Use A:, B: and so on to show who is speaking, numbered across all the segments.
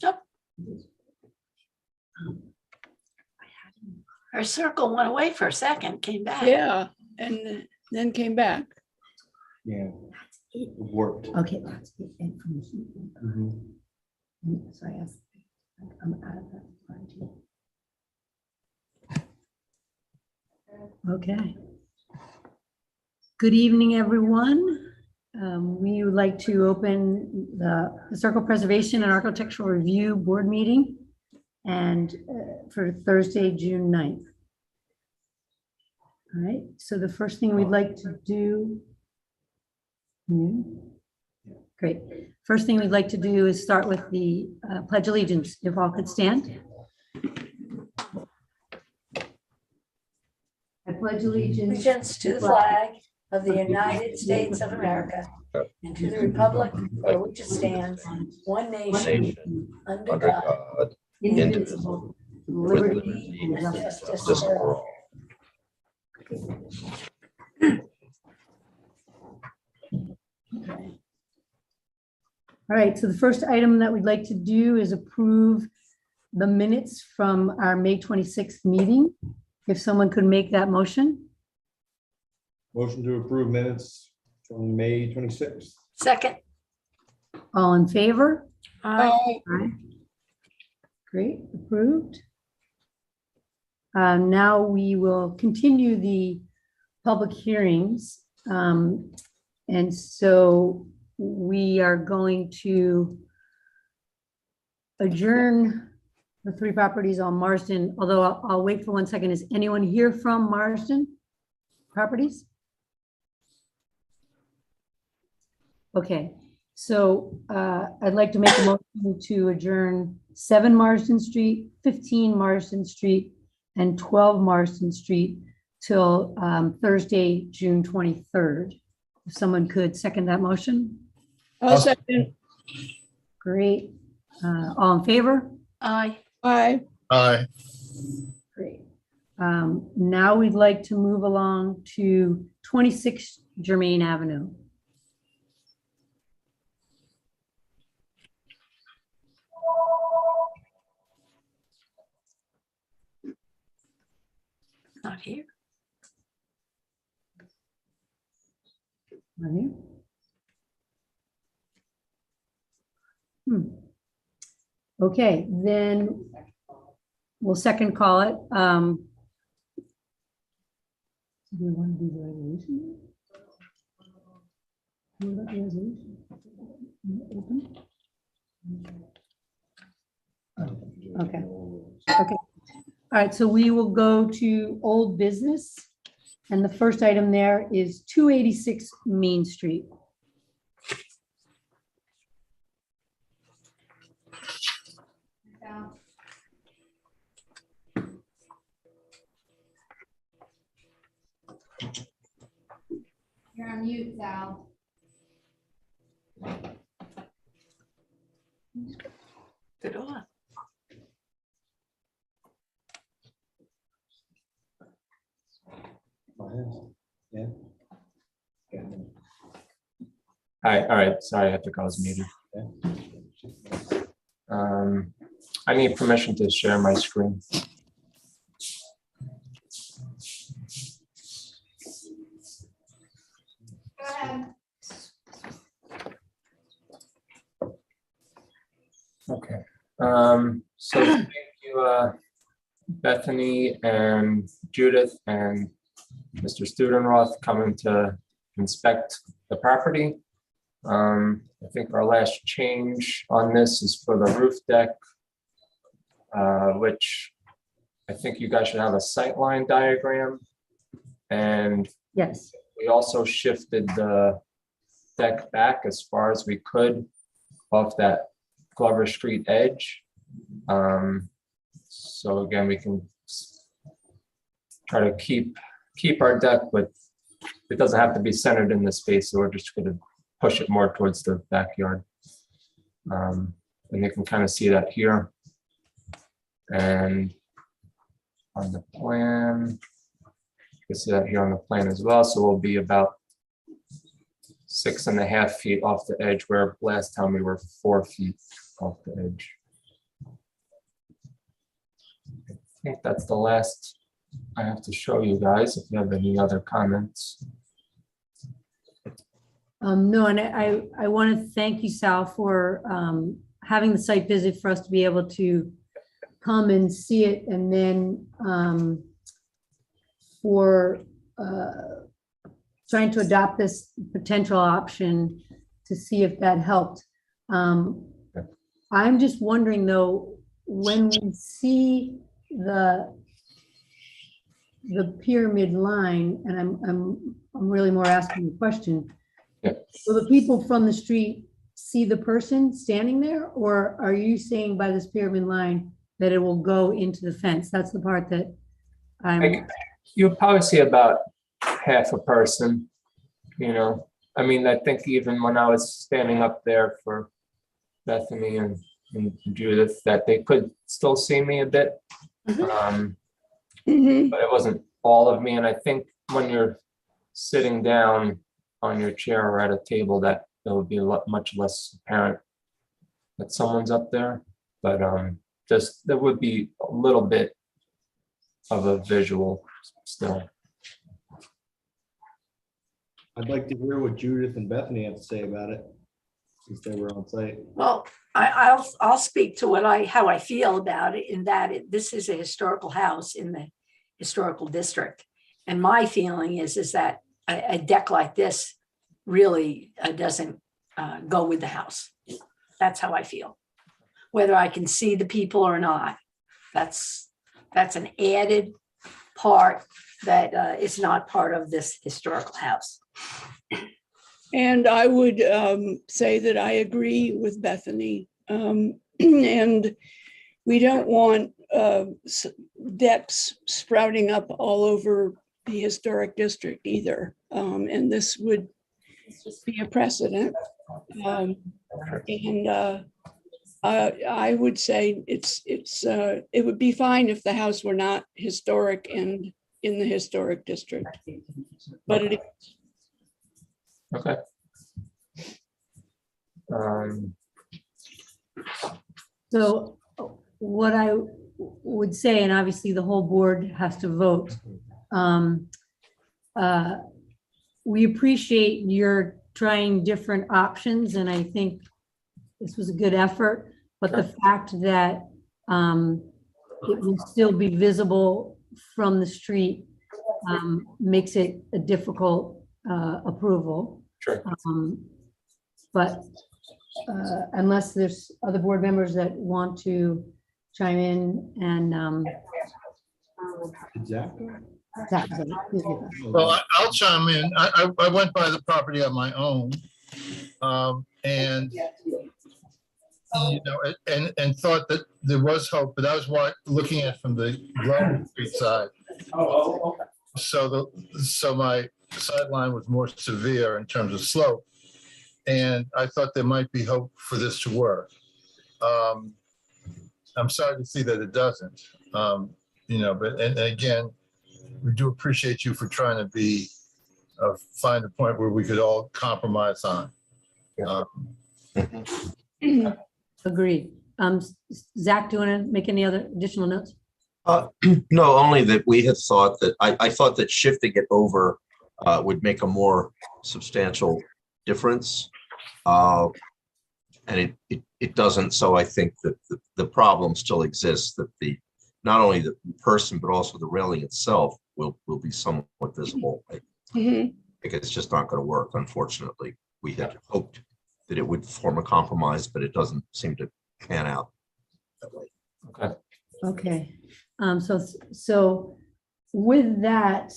A: Yep. Her circle went away for a second, came back.
B: Yeah, and then came back.
C: Yeah, it worked.
D: Okay, that's the information. So I asked, I'm out of that part too. Okay. Good evening, everyone. We would like to open the Historical Preservation and Architectural Review Board meeting and for Thursday, June 9th. All right, so the first thing we'd like to do. Great. First thing we'd like to do is start with the Pledge of Allegiance, if all could stand. I pledge allegiance
A: Allegiance to the flag of the United States of America and to the republic for which it stands, one nation, under God,
D: indivisible, with liberty and justice for all. All right, so the first item that we'd like to do is approve the minutes from our May 26th meeting. If someone could make that motion.
C: Motion to approve minutes from May 26th.
A: second.
D: All in favor?
A: Aye.
D: Aye. Great, approved. Now we will continue the public hearings. And so we are going to adjourn the 3 properties on Marsden, although I'll wait for 1 second. Is anyone here from Marsden properties? Okay, so I'd like to make a motion to adjourn 7 Marsden Street, 15 Marsden Street, and 12 Marsden Street till Thursday, June 23rd. If someone could second that motion.
B: I'll second.
D: Great. All in favor?
A: Aye.
B: Aye.
E: Aye.
D: Great. Now we'd like to move along to 26 Germain Avenue.
A: Not here.
D: Right here. Okay, then we'll second call it. Do we want to do the resolution? What about the resolution? Open? Okay. Okay. All right, so we will go to old business. And the first item there is 286 Main Street.
F: You're on mute, Sal.
A: Good on.
C: Yeah.
G: Hi, all right, sorry, I had to cause muted. I need permission to share my screen.
F: Go ahead.
G: Okay, so thank you, Bethany and Judith and Mr. Studenroth coming to inspect the property. I think our last change on this is for the roof deck, which I think you guys should have a sightline diagram. And
D: Yes.
G: we also shifted the deck back as far as we could off that Glover Street edge. So again, we can try to keep our deck, but it doesn't have to be centered in the space. So we're just going to push it more towards the backyard. And you can kind of see that here. And on the plan, can see that here on the plan as well. So we'll be about 6.5 feet off the edge, where last time we were 4 feet off the edge. I think that's the last I have to show you guys. If you have any other comments.
D: No, and I want to thank you, Sal, for having the site visit for us to be able to come and see it, and then for trying to adopt this potential option to see if that helped. I'm just wondering though, when we see the pyramid line, and I'm really more asking a question.
G: Yeah.
D: Will the people from the street see the person standing there, or are you saying by this pyramid line that it will go into the fence? That's the part that
G: You'll probably see about half a person, you know. I mean, I think even when I was standing up there for Bethany and Judith, that they could still see me a bit.
B: Mhm.
G: But it wasn't all of me. And I think when you're sitting down on your chair or at a table, that it would be much less apparent that someone's up there. But just there would be a little bit of a visual still.
C: I'd like to hear what Judith and Bethany have to say about it, since they were on site.
A: Well, I'll speak to how I feel about it, in that this is a historical house in the historical district. And my feeling is that a deck like this really doesn't go with the house. That's how I feel. Whether I can see the people or not, that's an added part that is not part of this historical house.
B: And I would say that I agree with Bethany. And we don't want decks sprouting up all over the historic district either. And this would be a precedent. I would say it would be fine if the house were not historic and in the historic district, but it is.
G: Okay.
D: So what I would say, and obviously the whole board has to vote. We appreciate your trying different options, and I think this was a good effort, but the fact that it will still be visible from the street makes it a difficult approval.
G: Sure.
D: But unless there's other board members that want to chime in and
C: Exactly.
E: Well, I'll chime in. I went by the property on my own, and you know, and thought that there was hope, but I was looking at it from the Grove Street side. So my sideline was more severe in terms of slope, and I thought there might be hope for this to work. I'm sorry to see that it doesn't, you know, but and again, we do appreciate you for trying to find a point where we could all compromise on.
D: Agreed. Zach, do you want to make any other additional notes?
H: No, only that we had thought that I thought that shifting it over would make a more substantial difference. And it doesn't. So I think that the problem still exists, that not only the person, but also the railing itself will be somewhat visible. I think it's just not going to work, unfortunately. We had hoped that it would form a compromise, but it doesn't seem to pan out that way.
G: Okay.
D: Okay. So with that,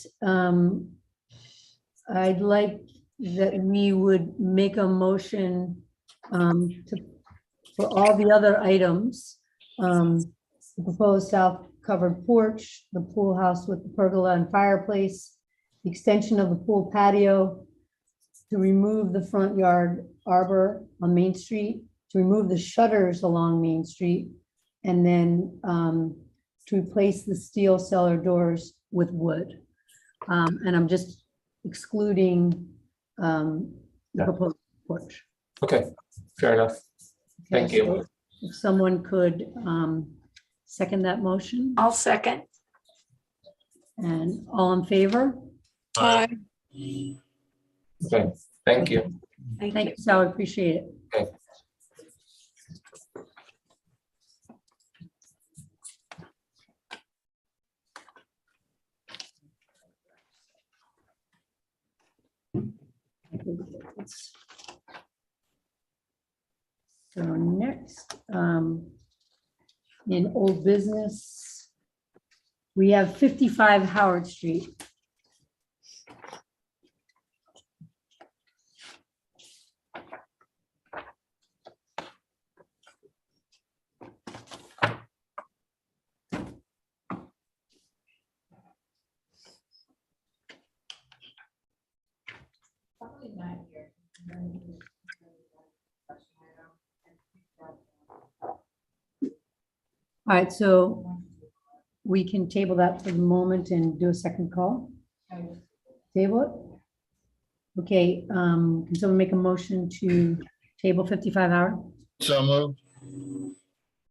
D: I'd like that we would make a motion for all the other items, the proposed south covered porch, the pool house with the pergola and fireplace, the extension of the pool patio, to remove the front yard arbor on Main Street, to remove the shutters along Main Street, and then to replace the steel cellar doors with wood. And I'm just excluding the
G: Yeah.
D: proposed porch.
G: Okay, fair enough.
D: Okay,
G: Thank you.
D: so if someone could second that motion,
A: I'll second.
D: and all in favor?
B: Aye.
G: Okay, thank you.
A: Thank
D: Thank
A: you.
D: you, Sal, I appreciate it.
G: Okay.
D: So next, in old business, we have 55 Howard Street. All right, so we can table that for the moment and do a second call. Table it? Okay, can someone make a motion to table 55 Howard?
E: So moved.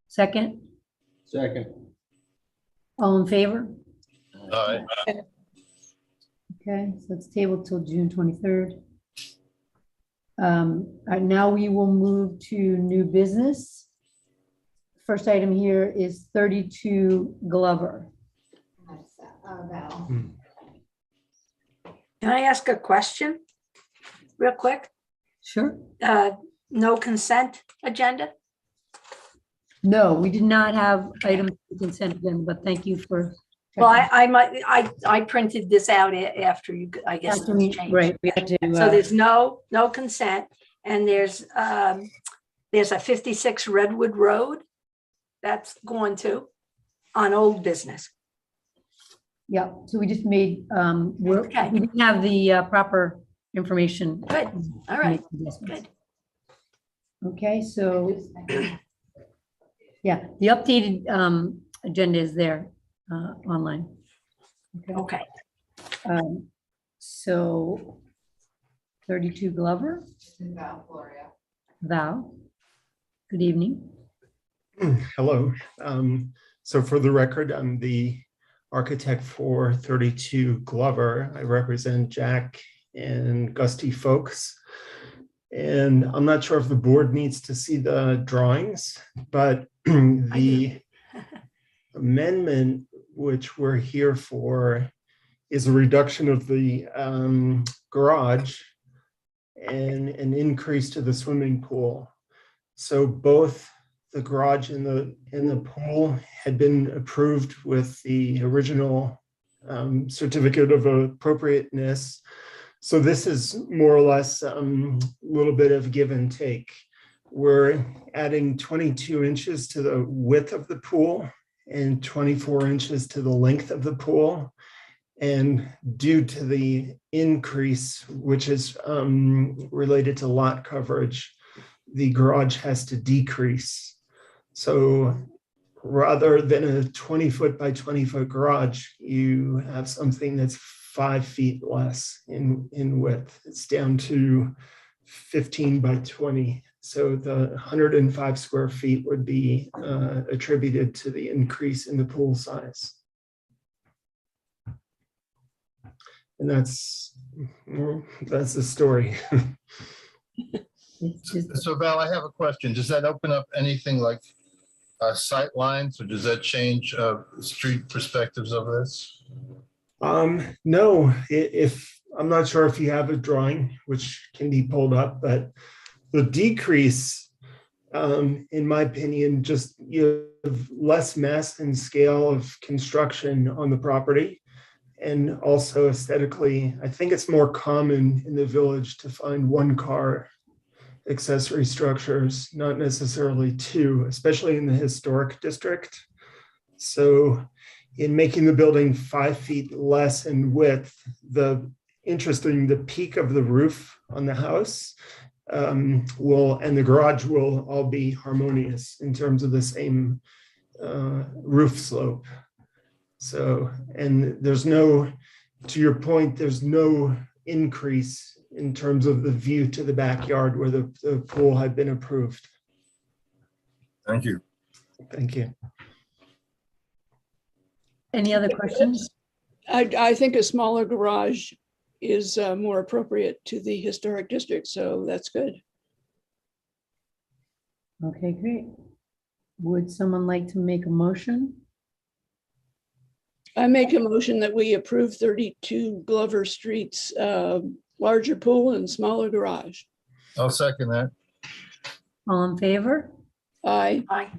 D: Second,
C: Second.
D: all in favor?
E: Aye.
D: Okay, so it's tabled till June 23rd. All right, now we will move to new business. First item here is 32 Glover.
F: Val.
A: Can I ask a question real quick?
D: Sure.
A: No consent agenda?
D: No, we did not have items to consent agenda, but thank you for.
A: Well, I printed this out after you, I guess.
D: After
A: it was
D: we-
A: changed.
D: Right, we had to.
A: So there's no consent, and there's a 56 Redwood Road that's going to on old business.
D: Yeah, so we just made,
A: Okay.
D: we didn't have the proper information.
A: Good, all right, good.
D: Okay, so, yeah, the updated agenda is there online.
A: Okay,
D: So 32 Glover,
F: Val, Gloria.
D: Val, good evening.
I: Hello. So for the record, I'm the architect for 32 Glover. I represent Jack and Gusty folks. And I'm not sure if the board needs to see the drawings, but the amendment which we're here for is a reduction of the garage and an increase to the swimming pool. So both the garage and the pool had been approved with the original certificate of appropriateness. So this is more or less a little bit of give and take. We're adding 22 inches to the width of the pool and 24 inches to the length of the pool. And due to the increase, which is related to lot coverage, the garage has to decrease. So rather than a 20-foot by 20-foot garage, you have something that's 5 feet less in width. It's down to 15 by 20. So the 105 square feet would be attributed to the increase in the pool size. And that's the story.
E: So Val, I have a question. Does that open up anything like sight lines, or does that change street perspectives of this?
I: No, if I'm not sure if you have a drawing which can be pulled up, but the decrease, in my opinion, just you have less mass and scale of construction on the property. And also aesthetically, I think it's more common in the village to find one car accessory structures, not necessarily two, especially in the historic district. So in making the building 5 feet less in width, the peak of the roof on the house and the garage will all be harmonious in terms of the same roof slope. So, and there's no to your point, there's no increase in terms of the view to the backyard where the pool had been approved.
E: Thank you.
I: Thank you.
D: Any other questions?
B: I think a smaller garage is more appropriate to the historic district, so that's good.
D: Okay, great. Would someone like to make a motion?
B: I make a motion that we approve 32 Glover Street's larger pool and smaller garage.
E: I'll second that.
D: All in favor?
B: Aye.
A: Aye.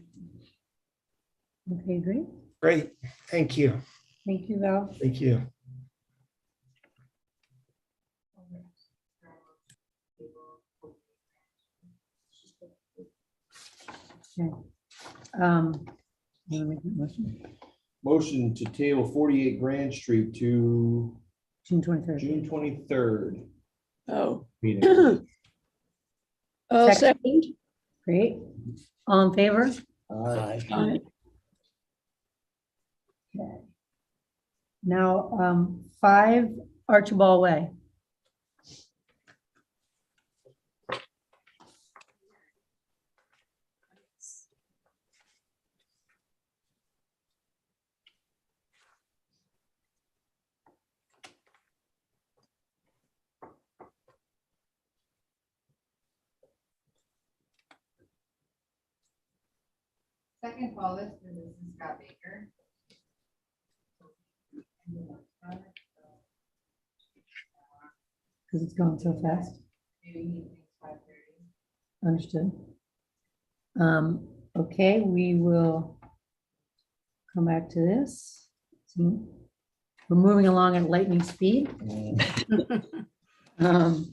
D: Okay, great.
I: Great. Thank you.
D: Thank you, Val.
I: Thank you.
D: Okay. You wanna make a motion?
C: Motion to table 48 Grand Street to
D: June 23rd.
C: June 23rd
B: Oh.
C: meeting.
B: I'll
D: Second.
B: second.
D: Great. All in favor?
C: Aye.
B: Aye.
D: Okay. Now, 5 Archibald Way.
F: Second call list, this is Scott Baker.
D: Because it's going so fast.
F: Maybe he thinks 5:30.
D: Understood. Okay, we will come back to this. See, we're moving along at lightning speed. Can't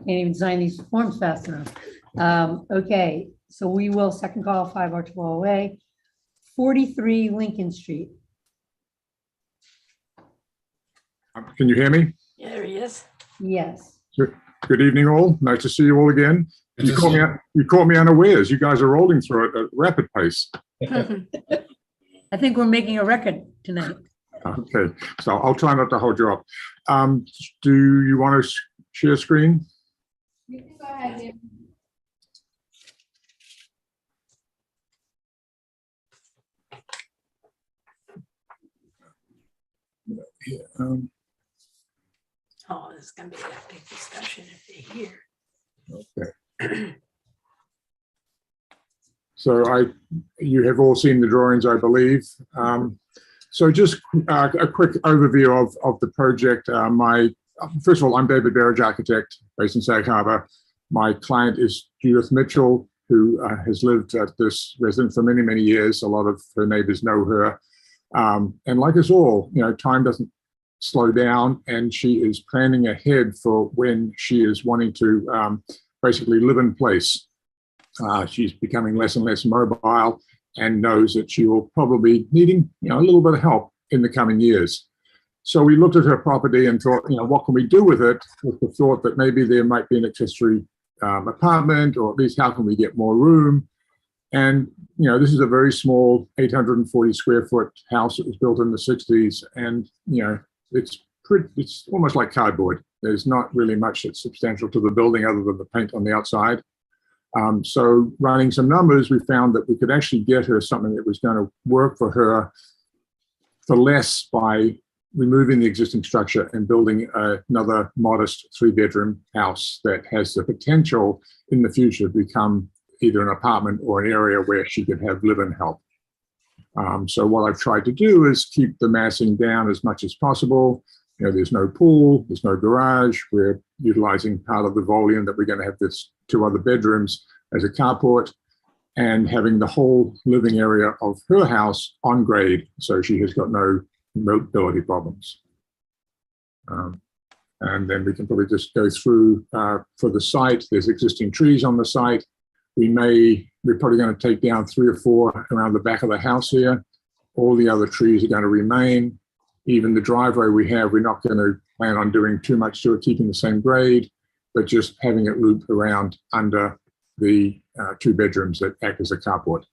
D: even sign these forms fast enough. Okay, so we will second call 5 Archibald Way, 43 Lincoln Street.
J: Can you hear me?
A: Yeah, there he is.
D: Yes.
J: Good evening, all. Nice to see you all again.
E: Good to see you.
J: You caught me unawares. You guys are rolling through it at a rapid pace.
D: I think we're making a record tonight.
J: Okay, so I'll try not to hold you up. Do you want to share screen?
F: You can go ahead, Jim.
J: Yeah,
A: Oh, this is gonna be a big discussion if they hear.
J: okay. So you have all seen the drawings, I believe. So just a quick overview of the project. First of all, I'm David Berridge, architect based in Sag Harbor. My client is Judith Mitchell, who has lived at this residence for many, many years. A lot of her neighbors know her. And like us all, time doesn't slow down, and she is planning ahead for when she is wanting to basically live in place. She's becoming less and less mobile and knows that she will probably be needing a little bit of help in the coming years. So we looked at her property and thought, what can we do with it, with the thought that maybe there might be an accessory apartment, or at least how can we get more room. And this is a very small 840 square foot house that was built in the 60s, and it's almost like cardboard. There's not really much that's substantial to the building other than the paint on the outside. So running some numbers, we found that we could actually get her something that was going to work for her for less by removing the existing structure and building another modest 3-bedroom house that has the potential in the future to become either an apartment or an area where she could have live-in help. So what I've tried to do is keep the massing down as much as possible. There's no pool, there's no garage. We're utilizing part of the volume that we're going to have this 2 other bedrooms as a carport, and having the whole living area of her house on grade, so she has got no mobility problems. And then we can probably just go through for the site. There's existing trees on the site. We're probably going to take down 3 or 4 around the back of the house here. All the other trees are going to remain. Even the driveway we're not going to plan on doing too much to it, keeping the same grade, but just having it loop around under the 2 bedrooms that act as a carport.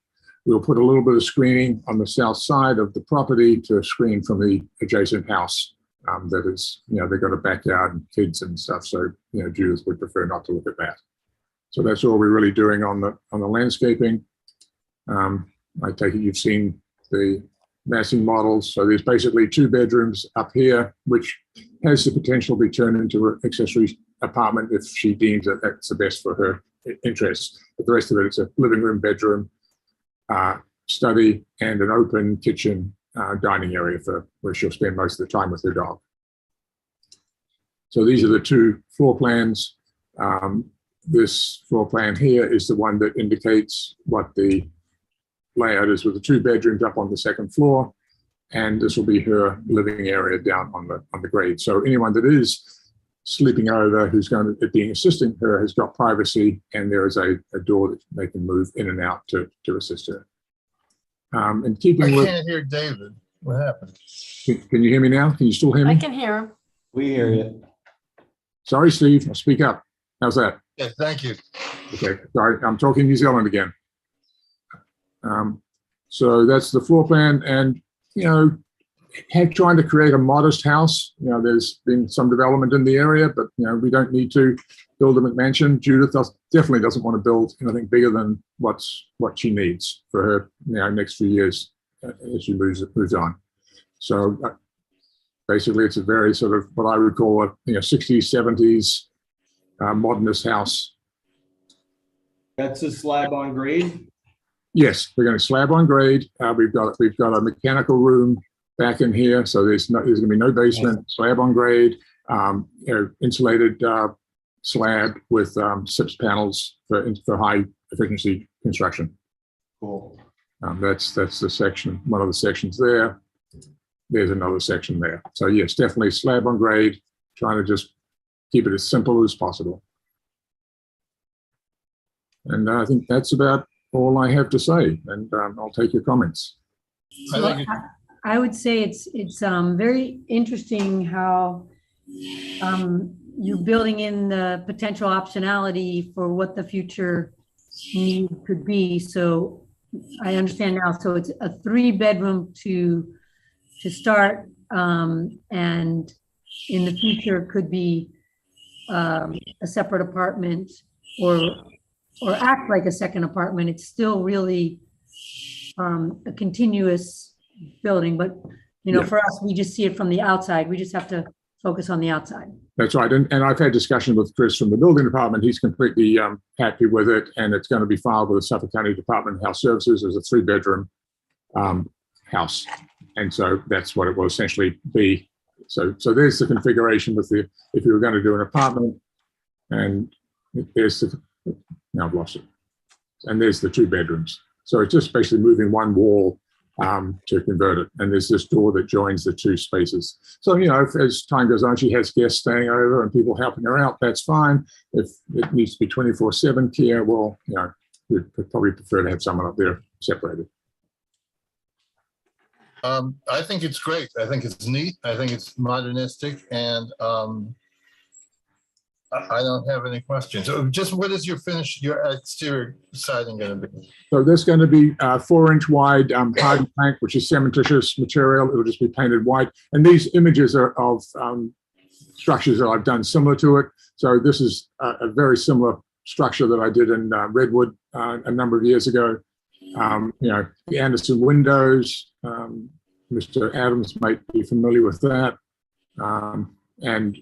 J: We'll put a little bit of screening on the south side of the property to screen from the adjacent house that is, they've got a backyard and kids and stuff. So, Judith would prefer not to look at that. So that's all we're really doing on the landscaping. I take it you've seen the massing models. So there's basically 2 bedrooms up here, which has the potential to be turned into an accessory apartment if she deems that that's the best for her interests. But the rest of it, it's a living room, bedroom, study, and an open kitchen dining area for where she'll spend most of the time with her dog. So these are the 2 floor plans. This floor plan here is the one that indicates what the layout is, with the 2 bedrooms up on the 2nd floor, and this will be her living area down on the grade. So anyone that is sleeping over who's going to be assisting her has got privacy, and there is a door that they can move in and out to assist her. And keeping with,
E: I can't hear David. What happened?
J: Can you hear me now? Can you still hear me?
A: I can hear him.
C: We hear you.
J: Sorry, Steve, I'll speak up. How's that?
E: Yeah, thank you.
J: Okay, sorry, I'm talking New Zealand again. So that's the floor plan, and trying to create a modest house. There's been some development in the area, but we don't need to build a McMansion. Judith definitely doesn't want to build anything bigger than what she needs for her next few years as she moves on. So basically, it's a very sort of what I would call a 60s, 70s modernist house.
C: That's a slab on grade?
J: Yes, we're going to slab on grade. We've got a mechanical room back in here, so there's going to be no basement. Slab on grade, insulated slab with SIPS panels for high efficiency construction.
C: Cool.
J: That's the section, one of the sections there. There's another section there. So yes, definitely slab on grade, trying to just keep it as simple as possible. And I think that's about all I have to say, and I'll take your comments.
D: I would say it's very interesting how you're building in the potential optionality for what the future need could be. So I understand now. So it's a 3-bedroom to start, and in the future could be a separate apartment or act like a second apartment. It's still really a continuous building, but for us, we just see it from the outside. We just have to focus on the outside.
J: That's right. And I've had discussion with Chris from the building department. He's completely happy with it, and it's going to be filed with the Suffolk County Department of Health Services as a 3-bedroom house. And so that's what it will essentially be. So there's the configuration with if you were going to do an apartment, and there's now I've lost it. And there's the 2 bedrooms. So it's just basically moving one wall to convert it. And there's this door that joins the 2 spaces. So, as time goes on, she has guests staying over and people helping her out. That's fine. If it needs to be 24/7 care, well, we'd probably prefer to have someone up there separated.
E: I think it's great. I think it's neat. I think it's modernistic, and I don't have any questions. So just what is your exterior siding going to be?
J: So there's going to be 4-inch wide hardened plank, which is cementitious material. It'll just be painted white. And these images are of structures that I've done similar to it. So this is a very similar structure that I did in Redwood a number of years ago. The Anderson windows, Mr. Adams might be familiar with that. And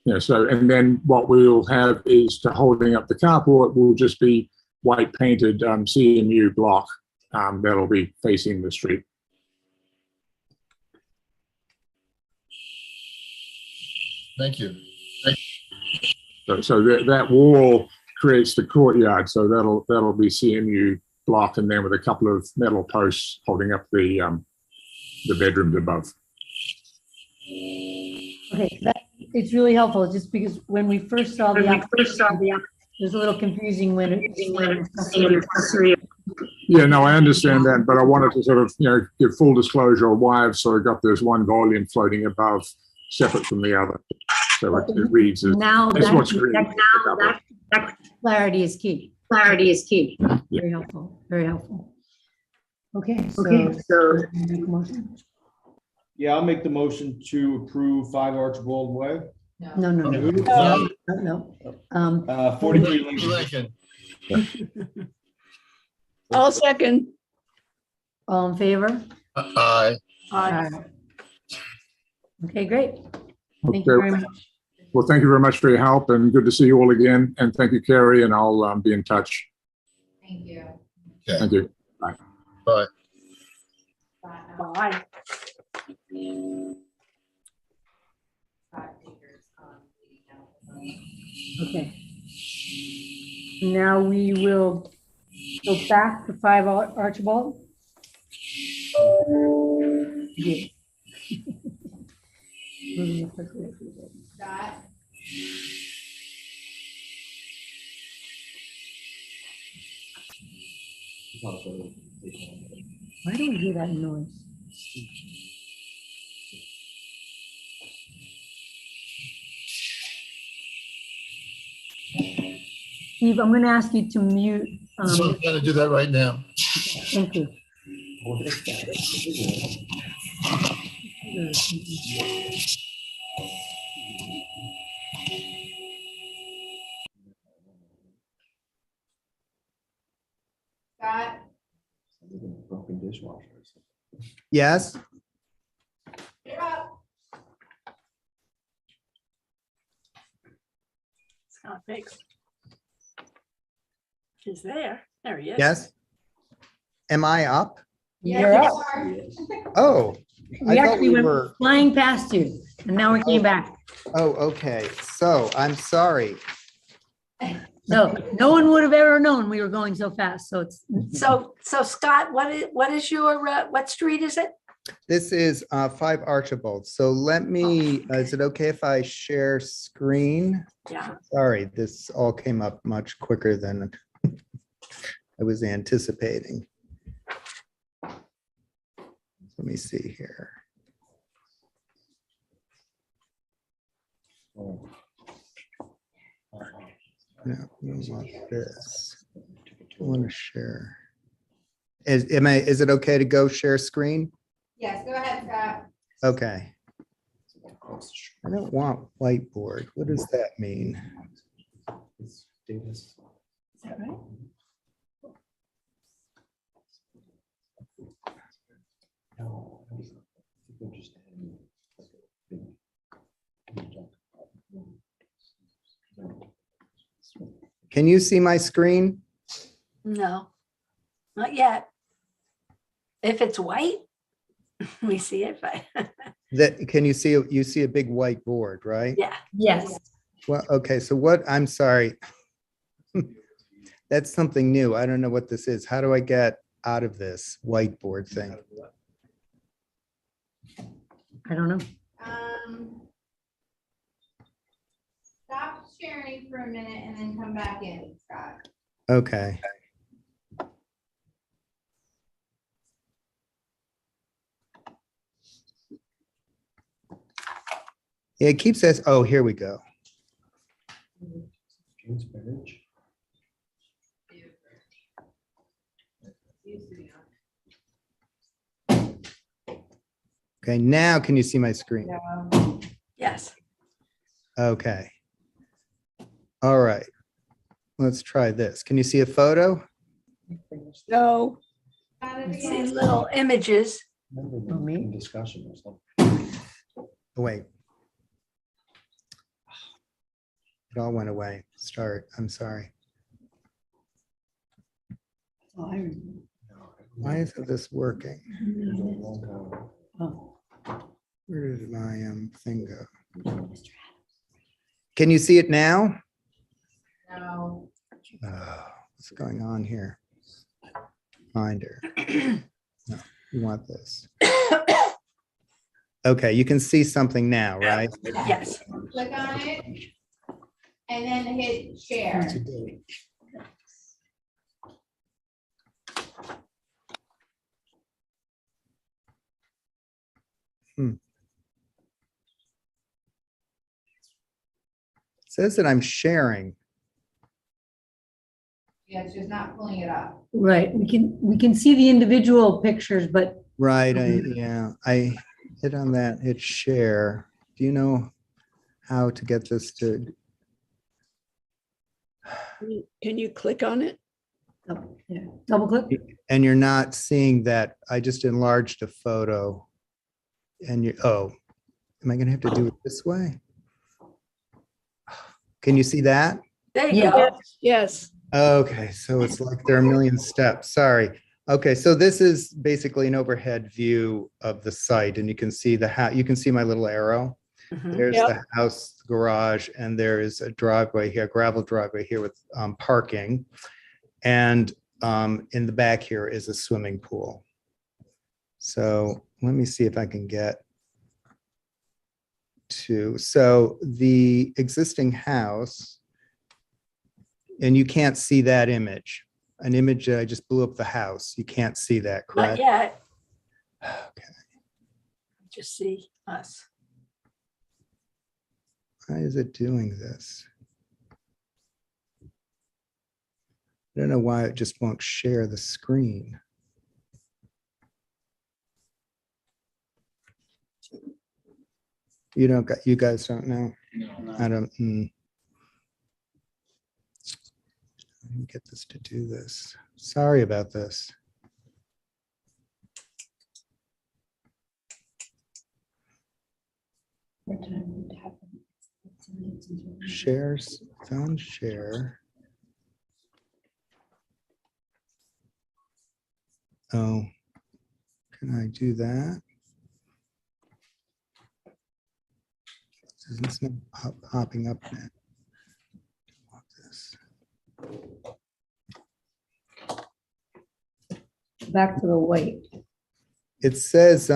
J: then what we'll have is, to holding up the carport will just be white painted CMU block that'll be facing the street.
E: Thank you.
J: So that wall creates the courtyard. So that'll be CMU block, and then with a couple of metal posts holding up the bedrooms above.
D: Okay, it's really helpful, just because when we first saw the app, it was a little confusing when it.
J: Yeah, no, I understand that, but I wanted to sort of, give full disclosure of why I've sort of got this one volume floating above, separate from the other. So it reads as
D: now
J: that
D: clarity is key. Clarity is key. Very helpful. Very helpful. Okay. So make a motion.
C: Yeah, I'll make the motion to approve 5 Archibald Way.
D: No, no, no,
E: No.
D: no, no.
C: 43 Lincoln.
E: Lincoln.
B: I'll second.
D: All in favor?
E: Aye.
A: Aye.
D: Okay, great. Thank you very
J: Okay.
D: much.
J: Well, thank you very much for your help and good to see you all again. And thank you, Carrie, and I'll be in touch.
F: Thank you.
J: Thank you.
E: Bye.
F: Bye.
A: Bye.
F: 5 acres on the
D: Okay. Now we will go back to 5 Archibald. Yeah.
F: Scott.
D: Why do we hear that noise? Steve, I'm going to ask you to mute.
E: So I'm gonna do that right now.
D: Thank you.
F: Scott.
C: Broken dishwasher.
K: Yes,
F: You're up.
A: Scott Biggs. He's there. There he is.
K: yes. Am I up?
F: Yes,
D: You're
F: you
D: up.
F: are.
K: Oh, I
D: We
K: thought
D: actually
K: we
D: went
K: were,
D: flying past you, and now we came back.
K: oh, okay. So I'm sorry.
D: So no one would have ever known we were going so fast. So it's,
A: So Scott, what is your, what street is it?
K: This is 5 Archibald. So let me, is it okay if I share screen?
A: Yeah.
K: Sorry, this all came up much quicker than I was anticipating. Let me see here. No, I want this. I want to share. Is it okay to go share screen?
F: Yes, go ahead, Scott.
K: Okay. I don't want whiteboard. What does that mean?
A: Is that right?
K: Can you see my screen?
A: No, not yet. If it's white, we see it, but
K: Can you see a big whiteboard, right?
A: yeah.
D: yes.
K: Well, okay, so I'm sorry. That's something new. I don't know what this is. How do I get out of this whiteboard thing?
D: I don't know.
F: Stop sharing for a minute and then come back in, Scott.
K: Okay. It keeps us, oh, here we go. Okay, now can you see my screen?
A: Yes.
K: Okay. All right. Let's try this. Can you see a photo?
B: No,
F: Got it
A: See
F: again?
A: little images.
C: In discussion or something.
K: Oh, wait. It all went away. Start. I'm sorry. Why isn't this working?
D: Oh.
K: Where did my thing go? Can you see it now?
F: No.
K: What's going on here? Find her. No, you want this. Okay, you can see something now, right?
A: Yes.
F: Click on it and then hit share.
K: It says that I'm sharing.
F: Yeah, it's just not pulling it up.
D: Right. We can see the individual pictures, but
K: Right, hit on that, hit share. Do you know how to get this to?
B: Can you click on it?
D: Oh, yeah. Double click.
K: And you're not seeing that. I just enlarged a photo. And you, oh, am I gonna have to do it this way? Can you see that?
A: There you
D: Yeah.
A: go.
B: Yes.
K: Okay, so it's like there are a million steps. Sorry. Okay, so this is basically an overhead view of the site, and you can see the house. You can see my little arrow.
A: Mhm.
K: There's
B: Yep.
K: the house, garage, and there is a driveway here, gravel driveway here with parking. And in the back here is a swimming pool. So let me see if I can get to, so the existing house, and you can't see that image, an image that I just blew up the house. You can't see that,
A: Not
K: correct?
A: yet.
K: Okay.
A: Just see us.
K: Why is it doing this? I don't know why it just won't share the screen. You guys don't know? I don't. Let me get this to do this. Sorry about this. Shares, found share. Oh, can I do that? It's not popping up now. Want this.
D: Back to the white.
K: It says,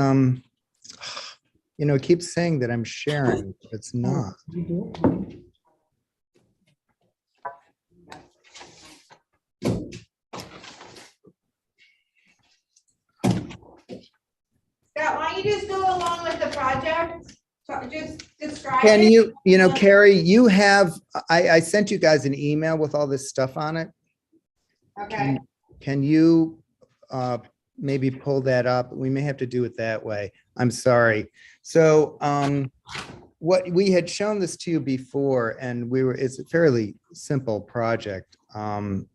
K: it keeps saying that I'm sharing, but it's not.
D: You do it.
F: Scott, why don't you just go along with the project? Just describe
K: Can
F: it.
K: Carrie, you have, I sent you guys an email with all this stuff on it.
F: Okay.
K: Can you maybe pull that up? We may have to do it that way. I'm sorry. So what we had shown this to you before, and it's a fairly simple project. Oh,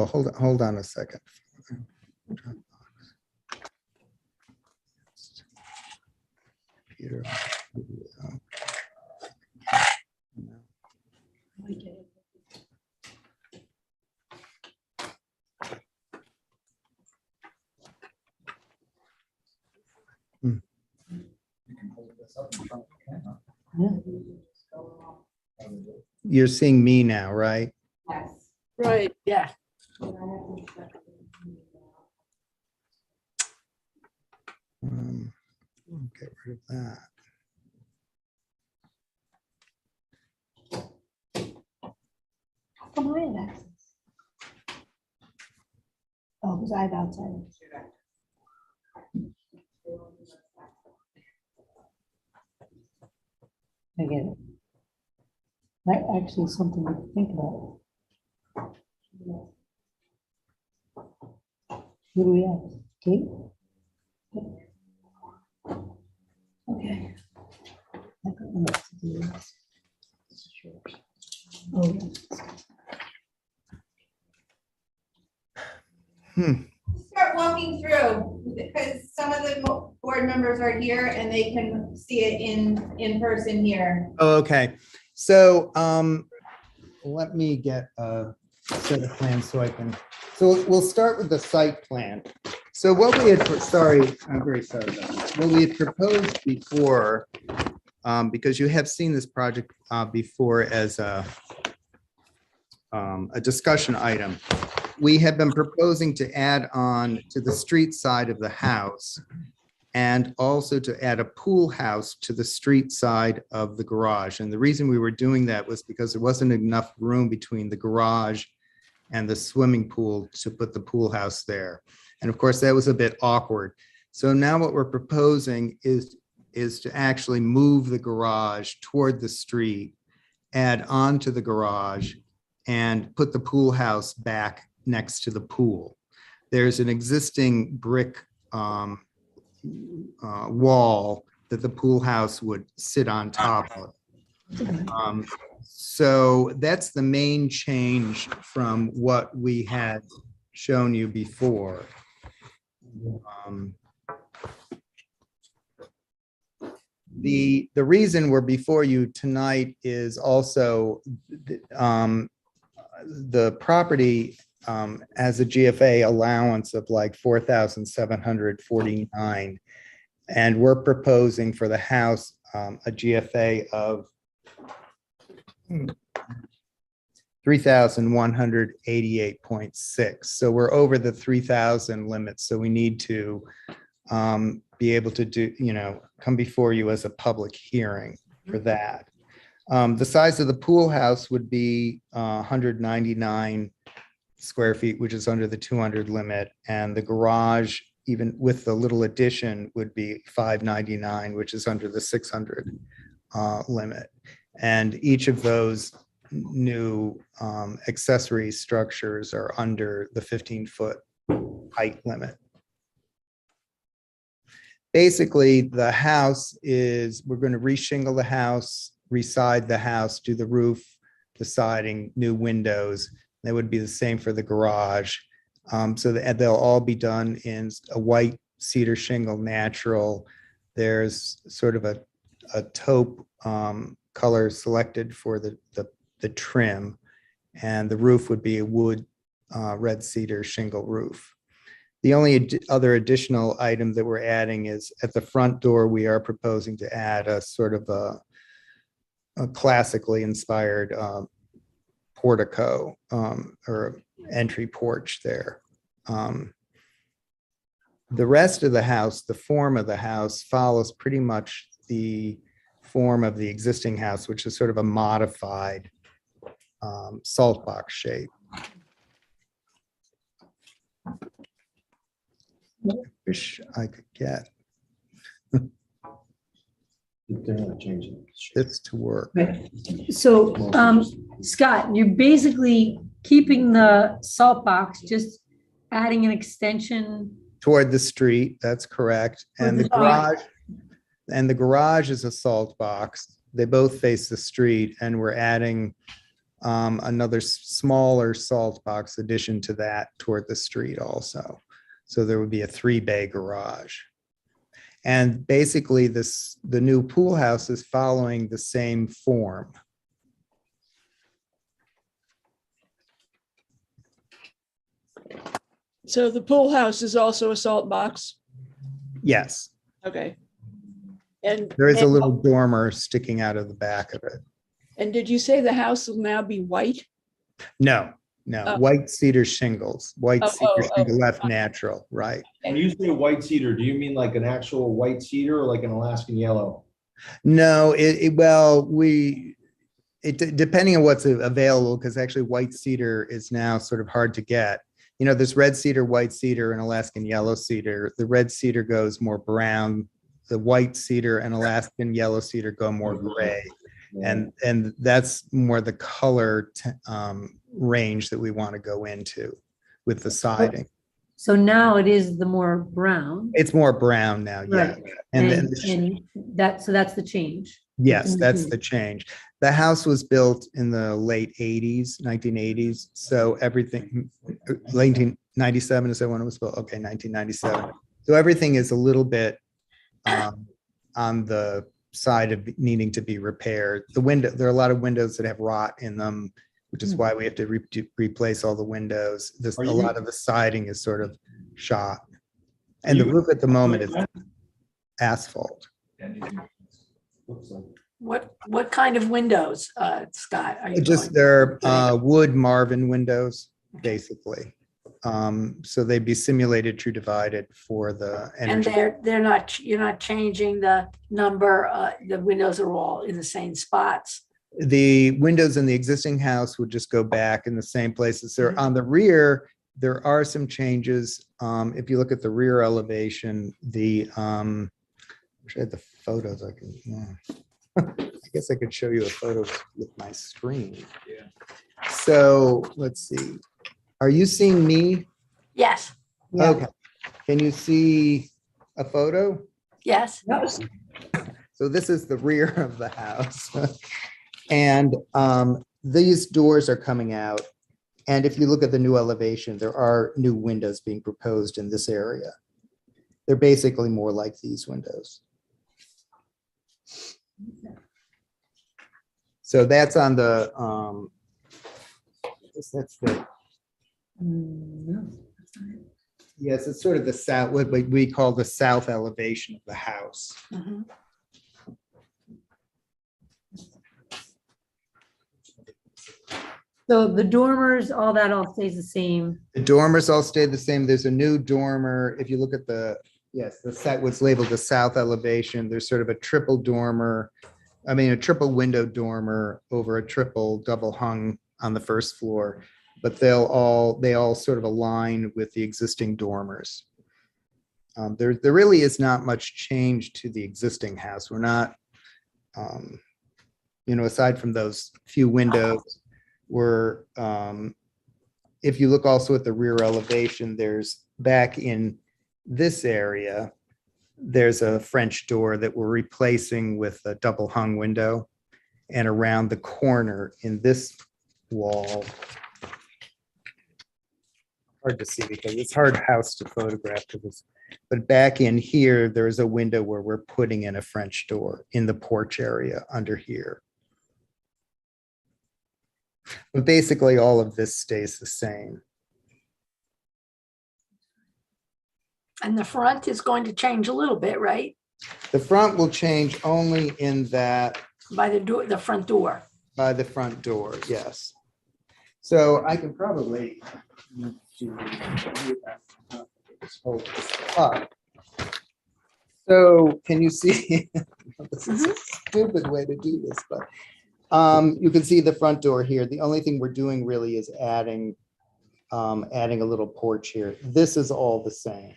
K: hold on a second. Computer. You're seeing me now, right?
F: Yes.
B: Right.
A: Yeah.
K: Get rid of that.
D: How come I have access? Oh, because I have outside. I get it. That actually is something to think about. Who do we have? Kate? Okay. I don't know what to do. Oh,
F: Start walking through because some of the board members are here and they can see it in person here.
K: Oh, okay. So let me get a set of plans so I can, so we'll start with the site plan. So what we had, sorry, I'm very sorry about this. What we had proposed before, because you have seen this project before as a discussion item. We have been proposing to add on to the street side of the house and also to add a pool house to the street side of the garage. And the reason we were doing that was because there wasn't enough room between the garage and the swimming pool to put the pool house there. And of course, that was a bit awkward. So now what we're proposing is to actually move the garage toward the street, add on to the garage, and put the pool house back next to the pool. there's an existing brick wall that the pool house would sit on top of. So that's the main change from what we had shown you before. The reason we're before you tonight is also the property has a GFA allowance of like 4,749. And we're proposing for the house a GFA of 3,188.6. So we're over the 3,000 limit. So we need to be able to do, come before you as a public hearing for that. The size of the pool house would be 199 square feet, which is under the 200 limit. And the garage, even with the little addition, would be 599, which is under the 600 limit. And each of those new accessory structures are under the 15-foot height limit. Basically, the house is, we're going to reshingle the house, reside the house, do the roof, the siding, new windows. That would be the same for the garage. So that they'll all be done in a white cedar shingle natural. There's sort of a taupe color selected for the trim, and the roof would be a wood red cedar shingle roof. The only other additional item that we're adding is at the front door, we are proposing to add a sort of a classically inspired portico or entry porch there. The rest of the house, the form of the house follows pretty much the form of the existing house, which is sort of a modified salt box shape. I wish I could get
C: They're not changing.
K: this to work.
D: Right. So, Scott, you're basically keeping the salt box, just adding an extension.
K: Toward the street, that's correct. And the garage is a salt box. They both face the street, and we're adding another smaller salt box addition to that toward the street also. So there would be a 3-bay garage. And basically the new pool house is following the same form.
B: So the pool house is also a salt box?
K: Yes,
B: Okay. And
K: there is a little dormer sticking out of the back of it.
B: And did you say the house will now be white?
K: No,
B: Oh.
K: white cedar shingles, white
B: Oh,
K: cedar
B: oh,
K: shingle
B: oh.
K: left natural, right?
C: When you say white cedar, do you mean like an actual white cedar or like an Alaskan yellow?
K: No, depending on what's available, because actually white cedar is now sort of hard to get. There's red cedar, white cedar, and Alaskan yellow cedar. The red cedar goes more brown. The white cedar and Alaskan yellow cedar go more gray. And that's more the color range that we want to go into with the siding.
D: So now it is the more brown.
K: It's more brown now, yeah.
D: Right.
K: And
D: And
K: then
D: that's the change.
K: yes, that's the change. The house was built in the late 80s, 1980s. So everything, 1997 is that when it was built? Okay, 1997. So everything is a little bit on the side of needing to be repaired. There are a lot of windows that have rot in them, which is why we have to replace all the windows. A lot of the siding is sort of shot. And the roof at the moment is asphalt.
A: What kind of windows, Scott? Are you going-
K: They're wood Marvin windows, basically. So they'd be simulated true divided for the
A: And
K: energy.
A: you're not changing the number, the windows are all in the same spots.
K: The windows in the existing house would just go back in the same places. They're on the rear. There are some changes. If you look at the rear elevation, I wish I had the photos. I guess I could show you a photo with my screen. So let's see. Are you seeing me?
A: Yes.
D: Yeah.
K: Okay. Can you see a photo?
A: Yes,
K: So this is the rear of the house. And these doors are coming out. And if you look at the new elevation, there are new windows being proposed in this area. They're basically more like these windows. So that's on the, that's the, yes, it's sort of the south, what we call the south elevation of the house.
A: mhm.
D: So the dormers, all that all stays the same.
K: The dormers all stayed the same. There's a new dormer. If you look at the, yes, the set was labeled the south elevation. There's sort of a triple dormer. I mean, a triple window dormer over a triple double hung on the first floor. But they all sort of align with the existing dormers. There really is not much change to the existing house. We're not, aside from those few windows, we're, if you look also at the rear elevation, there's back in this area, there's a French door that we're replacing with a double hung window. And around the corner in this wall, hard to see because it's hard house to photograph to this, but back in here, there's a window where we're putting in a French door in the porch area under here. But basically all of this stays the same.
A: And the front is going to change a little bit, right?
K: The front will change only in that
A: By the door, the front door.
K: by the front door, yes. So I can probably hold this up. So can you see? This is a stupid way to do this, but you can see the front door here. The only thing we're doing really is adding a little porch here. This is all the same.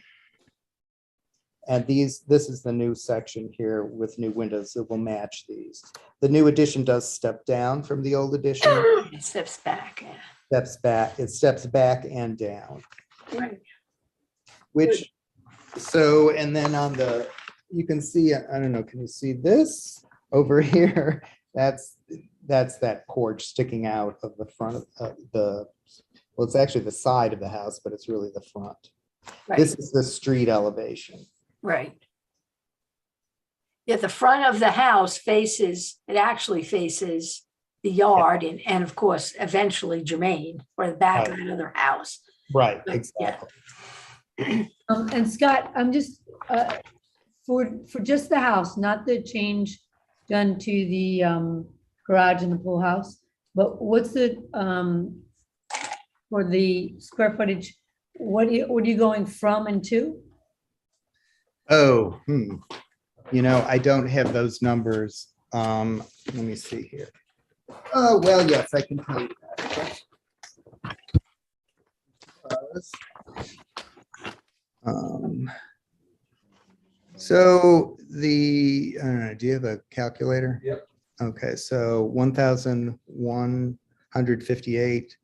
K: And this is the new section here with new windows that will match these. The new addition does step down from the old addition.
A: It steps back, yeah.
K: Steps back, it steps back and down.
A: Right.
K: Which, so, and then on the, you can see, I don't know, can you see this over here? That's that porch sticking out of the front of well, it's actually the side of the house, but it's really the front.
A: Right.
K: This is the street elevation.
A: Right. Yeah, the front of the house faces, it actually faces the yard and of course, eventually Germain or the back of another house.
K: Right,
A: But,
K: exactly.
D: And Scott, I'm just, for just the house, not the change done to the garage and the pool house, but what's the, for the square footage, what are you going from and to?
K: Oh, I don't have those numbers. Let me see here. Oh, well, yes, I can tell you that. So do you have a calculator?
C: Yep.
K: Okay, so 1,158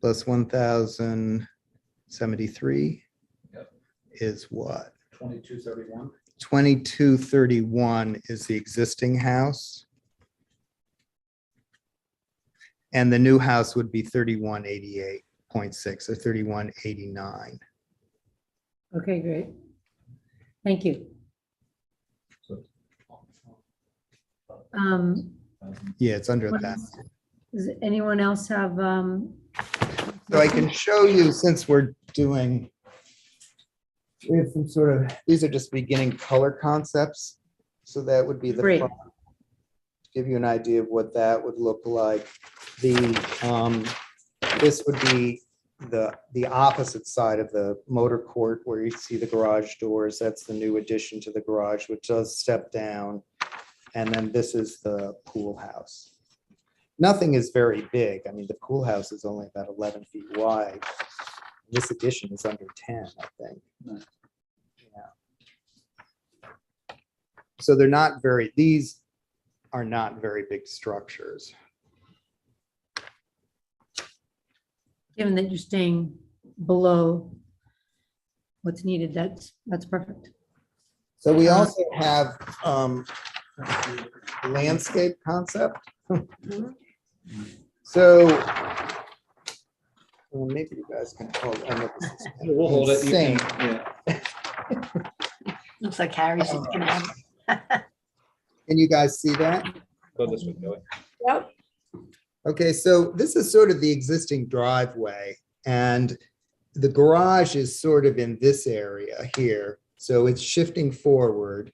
K: plus 1,073 is what?
C: 2231.
K: 2231 is the existing house. And the new house would be 3188.6 or 3189.
D: Okay, great. Thank you.
K: Yeah, it's under that.
D: Does anyone else have,
K: So I can show you, since we're doing, we have some sort of, these are just beginning color concepts. So that would be the
D: Great.
K: front. Give you an idea of what that would look like. This would be the opposite side of the motor court where you see the garage doors. That's the new addition to the garage, which does step down. And then this is the pool house. Nothing is very big. I mean, the pool house is only about 11 feet wide. This addition is under 10, I think. Yeah. So they're not very, these are not very big structures.
D: given that you're staying below what's needed, that's perfect.
K: So we also have landscape concept. So well, maybe you guys can hold it. I know this is
C: We'll hold it. You
K: insane.
C: can- yeah.
A: Looks like Harry's looking at it.
K: Can you guys see that?
C: Go this way, Kelly.
A: Yep.
K: Okay, so this is sort of the existing driveway, and the garage is sort of in this area here. So it's shifting forward,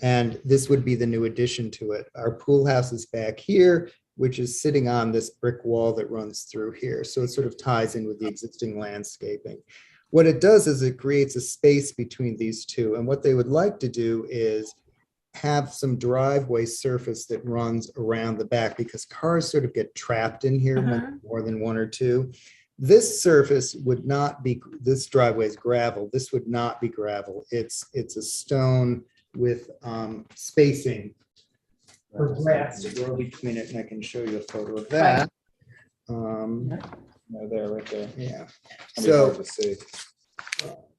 K: and this would be the new addition to it. Our pool house is back here, which is sitting on this brick wall that runs through here. So it sort of ties in with the existing landscaping. What it does is it creates a space between these two. And what they would like to do is have some driveway surface that runs around the back, because cars sort of get trapped in here when more than one or two. This surface would not be, this driveway is gravel. This would not be gravel. It's a stone with spacing for grass to grow between it, and I can show you a photo of that.
C: There, right there.
K: Yeah.
C: It's gonna be hard
K: So
C: to see.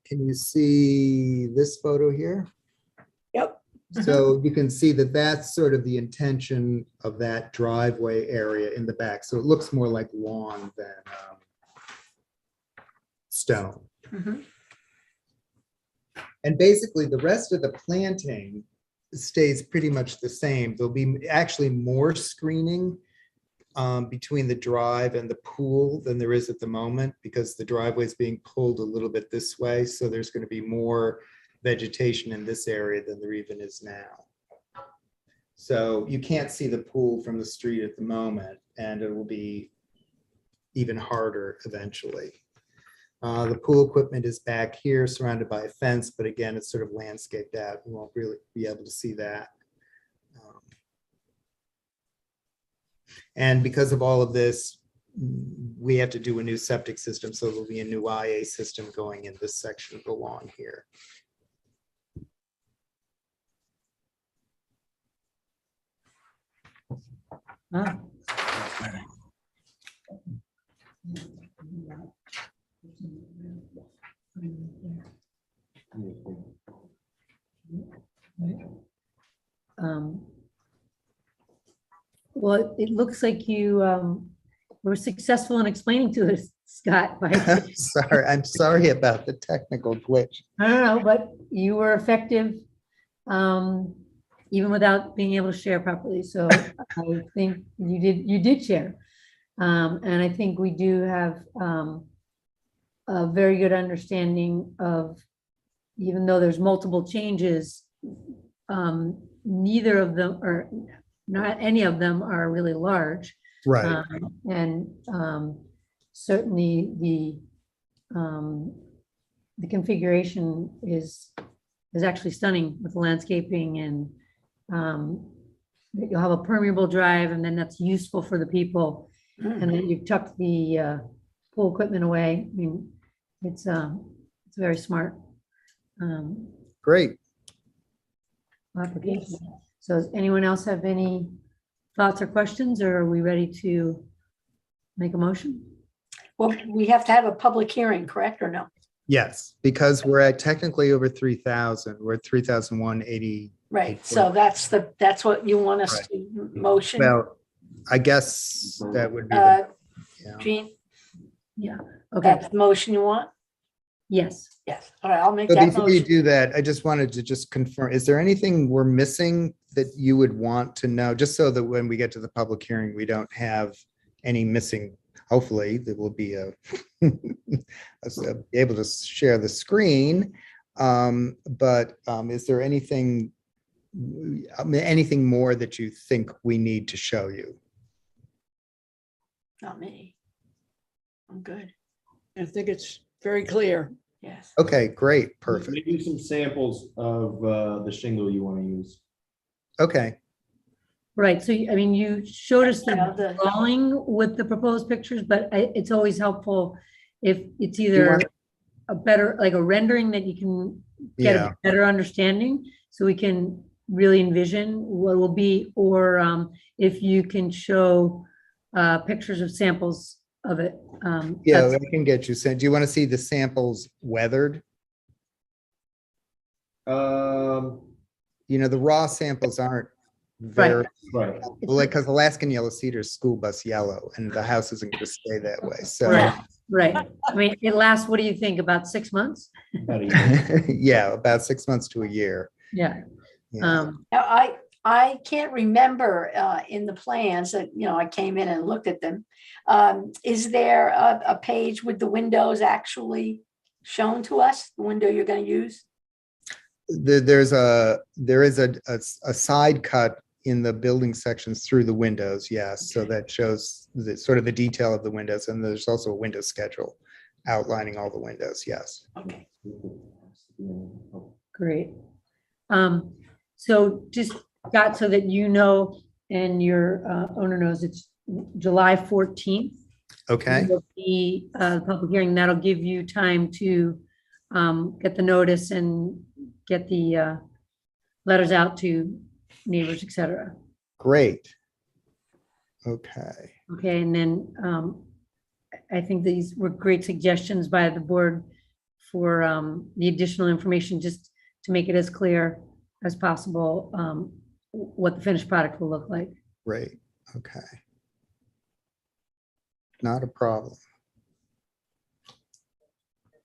K: can you see this photo here?
A: Yep.
K: So you can see that that's sort of the intention of that driveway area in the back. So it looks more like lawn than stone.
A: Mhm.
K: And basically the rest of the planting stays pretty much the same. There'll be actually more screening between the drive and the pool than there is at the moment, because the driveway is being pulled a little bit this way. So there's going to be more vegetation in this area than there even is now. So you can't see the pool from the street at the moment, and it will be even harder eventually. The pool equipment is back here surrounded by a fence, but again, it's sort of landscaped out. You won't really be able to see that. And because of all of this, we have to do a new septic system. So there'll be a new IA system going in this section of the lawn here.
D: Ah. Well, it looks like you were successful in explaining to us, Scott, by,
K: I'm sorry about the technical glitch.
D: I don't know, but you were effective even without being able to share properly. So I think you did share. And I think we do have a very good understanding of, even though there's multiple changes, neither of them, or not any of them, are really large.
K: Right.
D: And certainly the configuration is actually stunning with the landscaping, and you'll have a permeable drive, and then that's useful for the people. And then you've tucked the pool equipment away. I mean, it's very smart
K: Great.
D: application. So does anyone else have any thoughts or questions, or are we ready to make a motion?
A: Well, we have to have a public hearing, correct, or no?
K: Yes, because we're at technically over 3,000. We're at 3,180.
A: Right, so that's what you want us to motion?
K: Well, I guess that would be.
A: Uh,
K: Yeah.
A: Jean,
D: Yeah, okay,
A: that's the motion you want?
D: yes.
A: Yes, all right, I'll make
K: So
A: that
K: before you
A: motion.
K: do that, I just wanted to just confirm, is there anything we're missing that you would want to know? Just so that when we get to the public hearing, we don't have any missing, hopefully there will be able to share the screen. But is there anything more that you think we need to show you?
A: Not me. I'm good,
B: I think it's very clear.
A: yes.
K: Okay, great, perfect.
C: Maybe some samples of the shingle you want to use.
K: Okay,
D: Right, so I mean, you showed us
A: Yeah,
D: the drawing with the proposed pictures, but it's always helpful if it's either a better, like a rendering that you can get
K: yeah,
D: a better understanding, so we can really envision what it will be, or if you can show pictures of samples of it.
K: yeah,
D: That's-
K: I can get you sent. Do you want to see the samples weathered? You know, the raw samples aren't very,
C: Right.
K: well, like, because Alaskan yellow cedar is school bus yellow, and the house isn't going to stay that way. So,
D: Right, right. I mean, it lasts, what do you think, about 6 months?
C: About a year.
K: yeah, about 6 months to a year.
D: Yeah.
K: Yeah.
A: Now, I can't remember in the plans that, I came in and looked at them. Is there a page with the windows actually shown to us, the window you're going to use?
K: There is a side cut in the building sections through the windows, yes. So that shows the sort of the detail of the windows, and there's also a window schedule outlining all the windows, yes.
A: Okay.
D: Great. So just got so that you know, and your owner knows, it's July 14th.
K: Okay,
D: Will be public hearing. That'll give you time to get the notice and get the letters out to neighbors, et cetera.
K: great. Okay,
D: Okay, and then I think these were great suggestions by the board for the additional information, just to make it as clear as possible what the finished product will look like.
K: great, okay. Not a problem.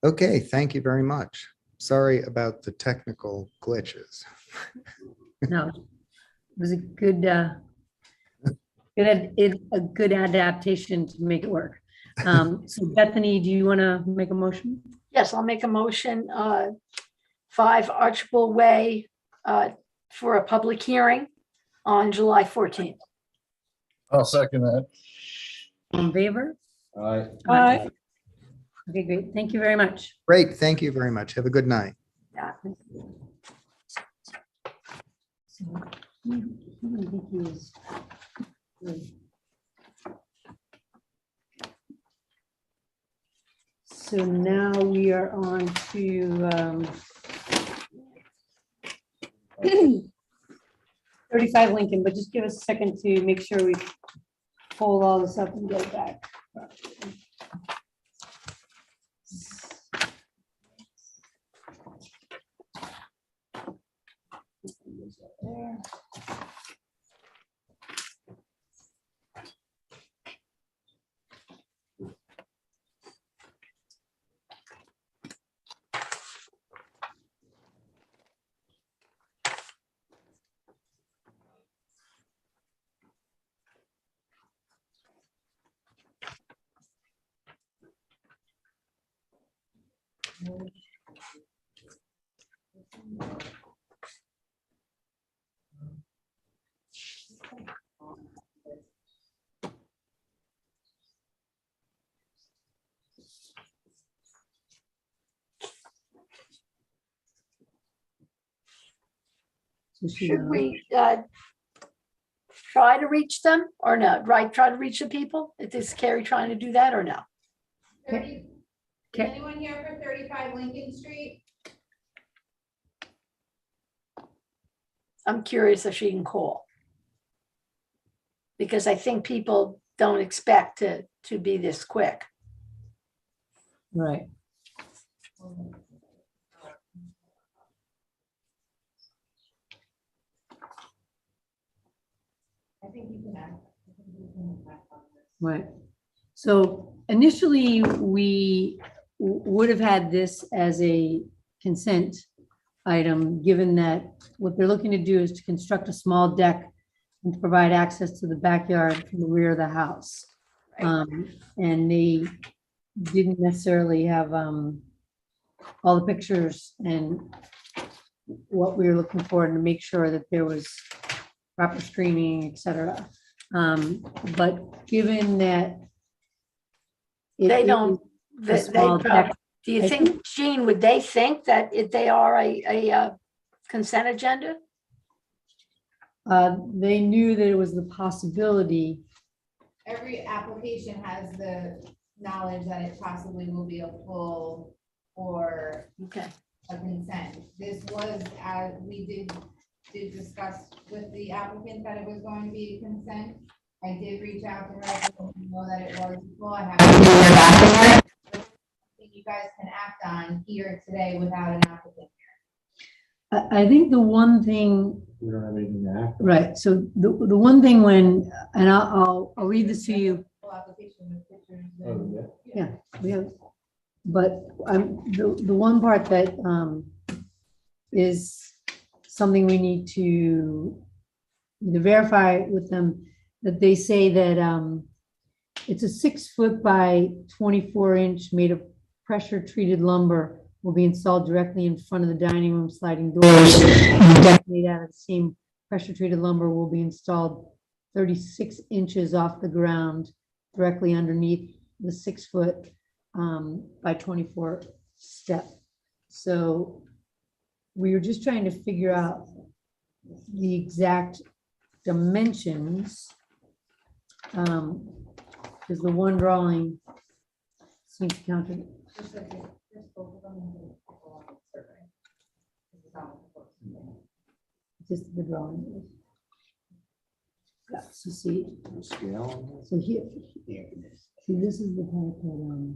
K: Okay, thank you very much. Sorry about the technical glitches.
D: No, it was a good, a good adaptation to make it work. So Bethany, do you want to make a motion?
A: Yes, I'll make a motion, 5 Archibald Way, for a public hearing on July 14th.
E: I'll second that.
D: All in favor?
C: All
B: Aye.
D: Okay, great. Thank you very much.
K: Great, thank you very much. Have a good night.
A: Yeah.
D: So, I don't think he's good. So now we are on to 35 Lincoln, but just give us a second to make sure we pull all this up and get it back. There.
A: Should we try to reach them or no? Right, try to reach the people? Is Carrie trying to do that or no?
F: 30 Is
D: Okay.
F: anyone here for 35 Lincoln Street?
A: I'm curious if she can call. Because I think people don't expect to be this quick.
D: Right.
F: I think you can act.
D: Right. So initially, we would have had this as a consent item, given that what they're looking to do is to construct a small deck and to provide access to the backyard from the rear of the house. And they didn't necessarily have all the pictures and what we were looking for, and to make sure that there was proper screening, et cetera. But given that
A: They don't,
D: a
A: they
D: small
A: probably,
D: deck,
A: do you
D: I
A: think, Jean, would they think that if they are a consent agenda?
D: they knew that it was the possibility.
F: Every application has the knowledge that it possibly will be a full or
A: Okay,
F: a consent. This was, as we did discuss with the applicant that it was going to be a consent. I did reach out to her to let me know that it was full. I have you guys can act on here today without an applicant.
D: I think the one thing,
C: We don't have anything to act.
D: right, so the one thing when, and I'll read this to you.
F: Full application with pictures
C: Oh,
F: and-
C: yeah.
D: Yeah, we have, but the one part that is something we need to either verify with them, that they say that it's a 6 foot by 24 inch made of pressure treated lumber will be installed directly in front of the dining room sliding doors. And the deck made out of the same pressure treated lumber will be installed 36 inches off the ground directly underneath the 6 foot by 24 step. So we were just trying to figure out the exact dimensions. Because the one drawing seems counter,
F: Just like it, just both of them and then go on the survey. This is how it's supposed to be.
D: just the drawing. Yeah, so see,
C: Scale.
D: so here, see, this is the part that,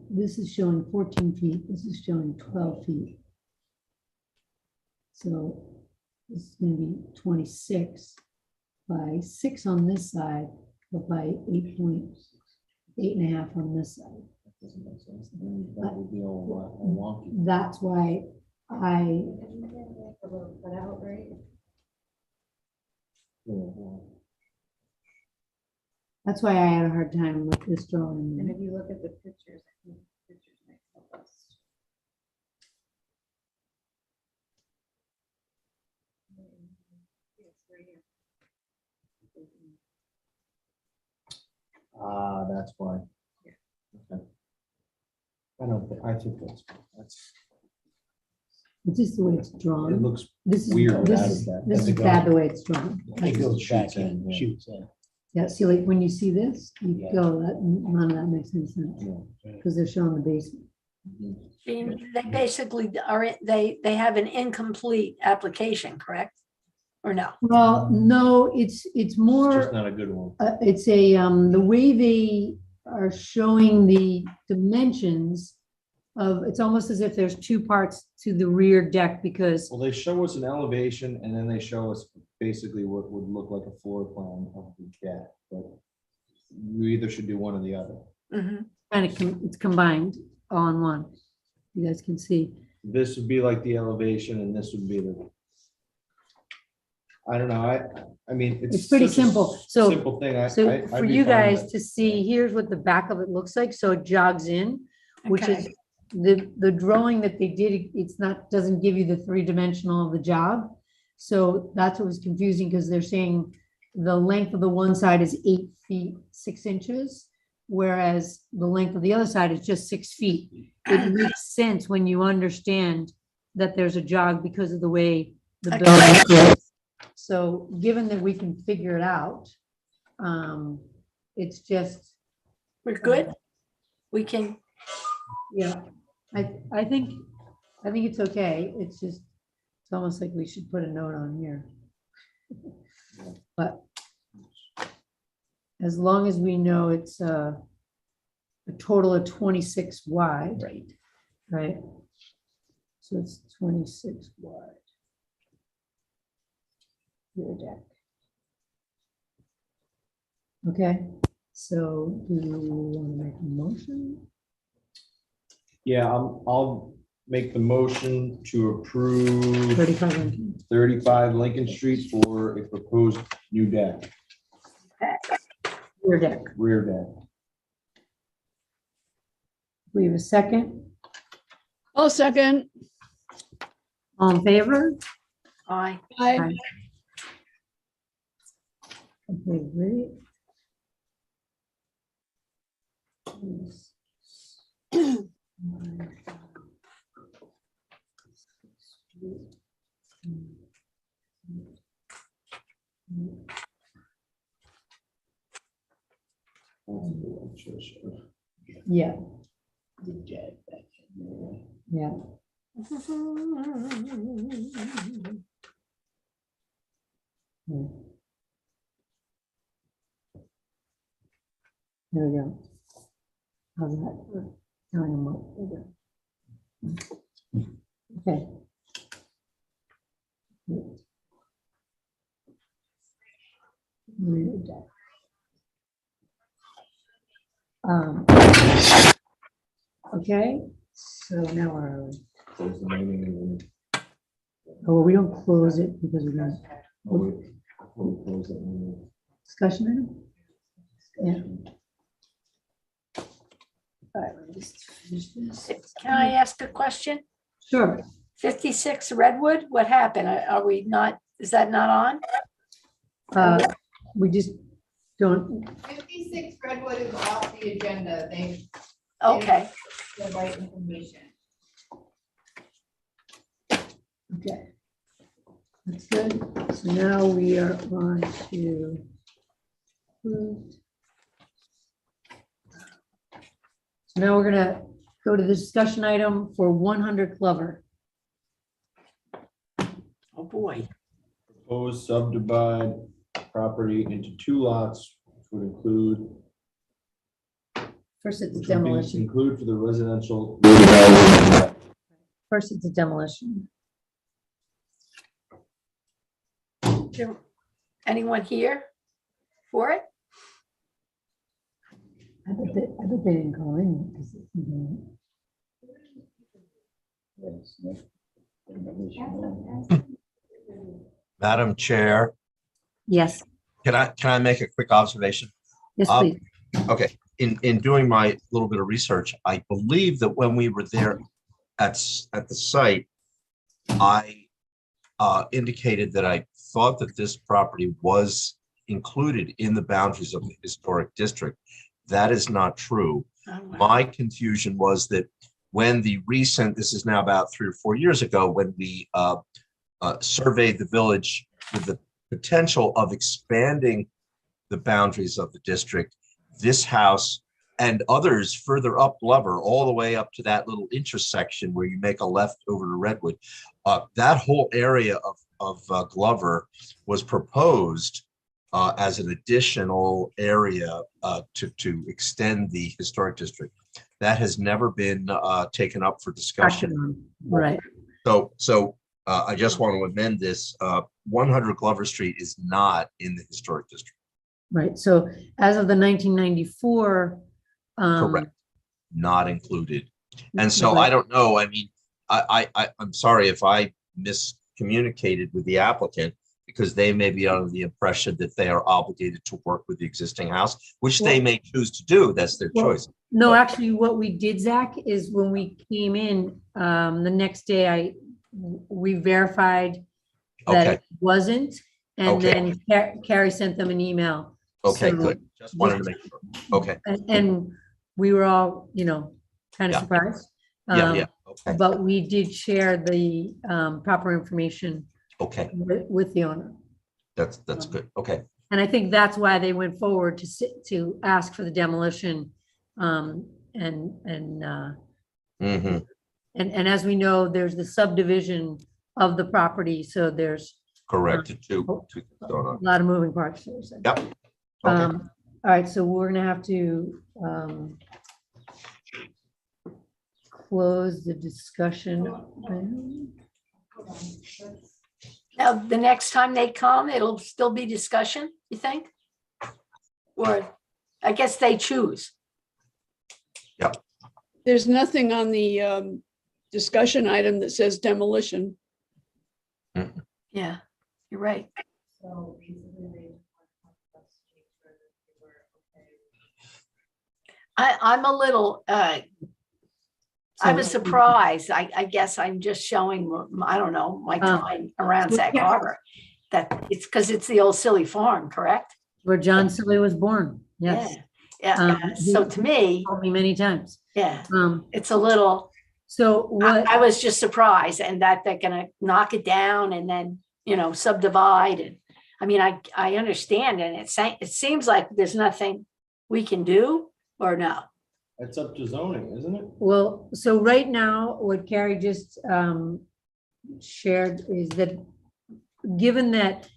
D: this is showing 14 feet, this is showing 12 feet. So this is gonna be 26 by 6 on this side, but by 8.5 on this side.
C: That would be all wonky.
D: That's why I,
F: Isn't it like a little cutout, right?
D: that's why I had a hard time with this
F: And
D: drawing.
F: if you look at the pictures, I think the pictures make help us. Yes, right here.
C: That's why. Okay. I think that's,
D: It's just the way it's
C: it
D: drawn.
C: looks
D: This is,
C: weird
D: this
C: out
D: is,
C: of that.
D: this
C: Does
D: is
C: it go?
D: bad the way it's drawn.
C: It goes back in, shoots in.
D: Yeah, see, like when you see this, you
C: Yeah.
D: go, that, none of that makes any sense, because they're showing the basement.
A: They basically they have an incomplete application, correct? Or no?
D: Well, no, it's
C: It's
D: more.
C: just not a good one.
D: It's a, the way they are showing the dimensions of, it's almost as if there's two parts to the rear deck because,
C: Well, they show us an elevation and then they show us basically what would look like a floor plan of the deck, but you either should do one or the other.
A: Mhm.
D: kind of, it's combined all in one. You guys can see.
C: This would be like the elevation and this would be the. I don't know, I mean,
D: It's pretty
C: such a
D: simple. So-
C: Simple thing.
D: So
C: I'd
D: for
C: be
D: you
C: fine
D: guys
C: with it.
D: to see, here's what the back of it looks like. So it jogs in, which is
A: Okay.
D: the drawing that they did, it's not, doesn't give you the three-dimensional of the jog. So that's what was confusing because they're saying the length of the one side is 8 feet 6 inches, whereas the length of the other side is just 6 feet. It makes sense when you understand that there's a jog because of the way the
A: Okay.
D: building is. So given that we can figure it out, it's just,
A: We're good? We can,
D: yeah, I think it's okay. It's just, it's almost like we should put a note on here. But as long as we know it's a total of 26 wide.
A: Right.
D: Right? So it's 26 wide. Rear deck. Okay, so do you want to make a motion?
C: Yeah, I'll make the motion to approve
D: 35 inches.
C: 35 Lincoln Street for a proposed new deck,
D: Rear deck.
C: rear deck.
D: We have a second.
B: I'll second.
D: All in favor?
A: I,
B: I,
D: Okay, great. Yeah, yeah. Yeah. There we go. How's that? Telling them what we're doing. Okay, Okay, so now where are we?
C: Close the meeting and then-
D: Oh, we don't close it because we're gonna
C: oh, wait, we'll close it and then-
D: discussion item? Yeah. All right, let me just finish this.
A: Can I ask a question?
D: Sure.
A: 56 Redwood, what happened? Are we not, is that not on?
D: We just don't,
F: 56 Redwood is off the agenda. They
A: Okay,
F: the right information.
D: okay. That's good. So now we are on to. So now we're gonna go to the discussion item for 100 Glover.
A: oh boy.
C: Proposed subdivide property into 2 lots, which would include.
D: First, it's
C: Which would be
D: demolition.
C: include for the residential.
D: First, it's a demolition.
A: Anyone here for it?
D: I bet they didn't call in. because
H: Madam Chair,
D: Yes,
H: can I make a quick observation?
D: yes, please.
H: Okay, in doing my little bit of research, I believe that when we were there at the site, I indicated that I thought that this property was included in the boundaries of the historic district. That is not true.
A: Oh, wow.
H: My confusion was that when the recent, this is now about 3 or 4 years ago, when we surveyed the village with the potential of expanding the boundaries of the district, this house and others further up Glover, all the way up to that little intersection where you make a left over to Redwood, that whole area of Glover was proposed as an additional area to extend the historic district. That has never been taken up for discussion.
D: Right.
H: So I just want to amend this. 100 Glover Street is not in the historic district.
D: Right. So as of the 1994.
H: Correct. Not included. And so
D: Right.
H: I don't know. I mean, I'm sorry if I miscommunicated with the applicant, because they may be under the impression that they are obligated to work with the existing house, which they may choose to do. That's their
D: Well,
H: choice.
D: No,
H: But-
D: actually, what we did, Zach, is when we came in, the next day, we verified that
H: Okay.
D: it wasn't. And
H: Okay.
D: then Carrie sent them an email.
H: Okay,
D: So-
H: good. Just wanted to make sure. Okay.
D: And we were all, kind
H: Yeah.
D: of surprised.
H: Yeah. Okay.
D: But we did share the proper information
H: Okay.
D: with the owner.
H: That's good. Okay.
D: And I think that's why they went forward to ask for the demolition.
H: Mm-hmm.
D: And as we know, there's the subdivision of the property, so there's
H: Correct. Two going
D: a
H: on.
D: lot of moving parts there. So.
H: Yep. Okay.
D: All right, so we're gonna have to close the discussion.
A: Now, the next time they come, it'll still be discussion, you think? Or I guess they choose.
B: There's nothing on the discussion item that says demolition.
A: Yeah, you're right.
F: So basically they
A: I'm a little, I was surprised. I guess I'm just showing, I don't know, my time around Sag Harbor. That it's because it's the old Silly Farm, correct?
D: Where John Silly was born, yes.
A: Yeah. So to me,
D: Told me many times.
A: yeah,
D: Um,
A: it's a little,
D: so what?
A: I was just surprised and that they're gonna knock it down and then, subdivide. And I mean, I understand, and it seems like there's nothing we can do, or no?
C: It's up to zoning, isn't it?
D: Well, so right now, what Carrie just shared is that given that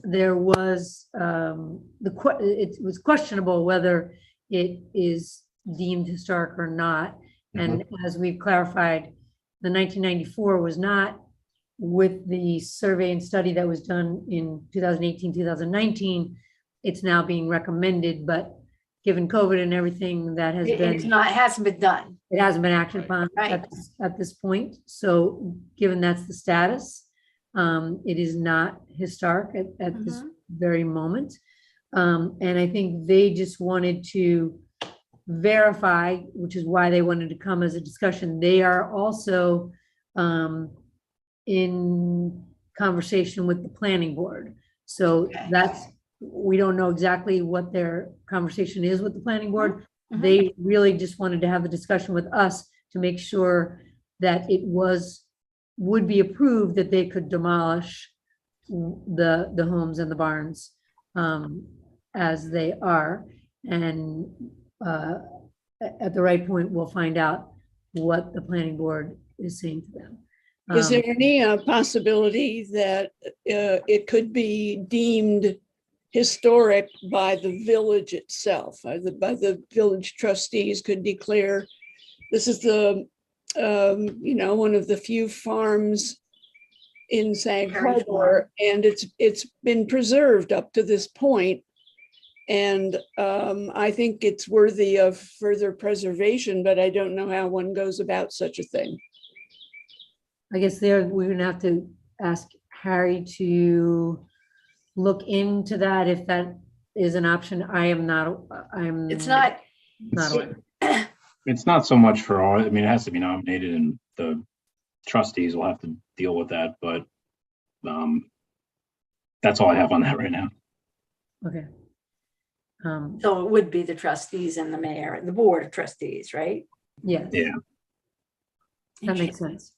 D: there was, it was questionable whether it is deemed historic or not. And as we've clarified, the 1994 was not, with the survey and study that was done in 2018, 2019, it's now being recommended, but given COVID and everything that has
A: It's
D: been,
A: not, it hasn't been done.
D: it hasn't been acted upon
A: Right.
D: at this point. So given that's the status, it is not historic at this very moment. And I think they just wanted to verify, which is why they wanted to come as a discussion. They are also in conversation with the planning board. So
A: Okay.
D: that's, we don't know exactly what their conversation is with the planning board.
A: Mhm.
D: They really just wanted to have the discussion with us to make sure that it would be approved that they could demolish the homes and the barns as they are. And at the right point, we'll find out what the planning board is saying to them.
B: Is there any possibility that it could be deemed historic by the village itself? By the village trustees could declare this is the, one of the few farms in Sag Harbor, and it's been preserved up to this point. And I think it's worthy of further preservation, but I don't know how one goes about such a thing.
D: I guess we're gonna have to ask Harry to look into that, if that is an option.
A: It's not.
D: not aware.
L: It's not so much for our, I mean, it has to be nominated and the trustees will have to deal with that, but that's all I have on that right now.
D: Okay.
A: So it would be the trustees and the mayor and the board of trustees, right?
D: Yes.
L: Yeah.
D: That makes sense.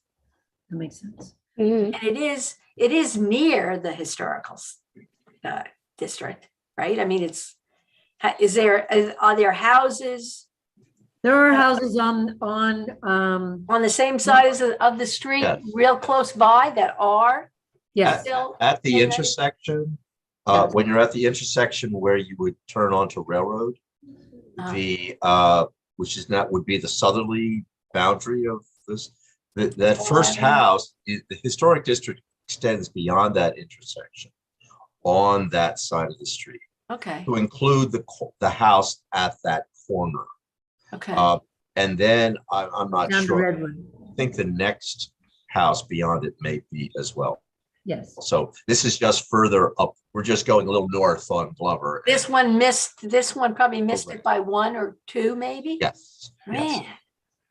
D: That makes sense.
A: And it is near the historical district, right? I mean, are there houses
D: There are houses on
A: the same side of the street,
H: Yes.
A: real close by, that are
D: yes,
A: still?
H: At the
A: Okay.
H: intersection,
D: Yes.
H: when you're at the intersection where you would turn onto Railroad, which is not, would be the southerly boundary of this, that first house, the historic district extends beyond that intersection on that side of the street,
A: Okay,
H: to include the house at that corner.
A: okay.
H: And then I'm not
D: down to
H: sure.
D: Redwood.
H: I think the next house beyond it may be as well.
D: Yes.
H: So this is just further up. We're just going a little north on Glover.
A: This one probably missed it by 1 or 2, maybe?
H: Yes. yes.
A: Man,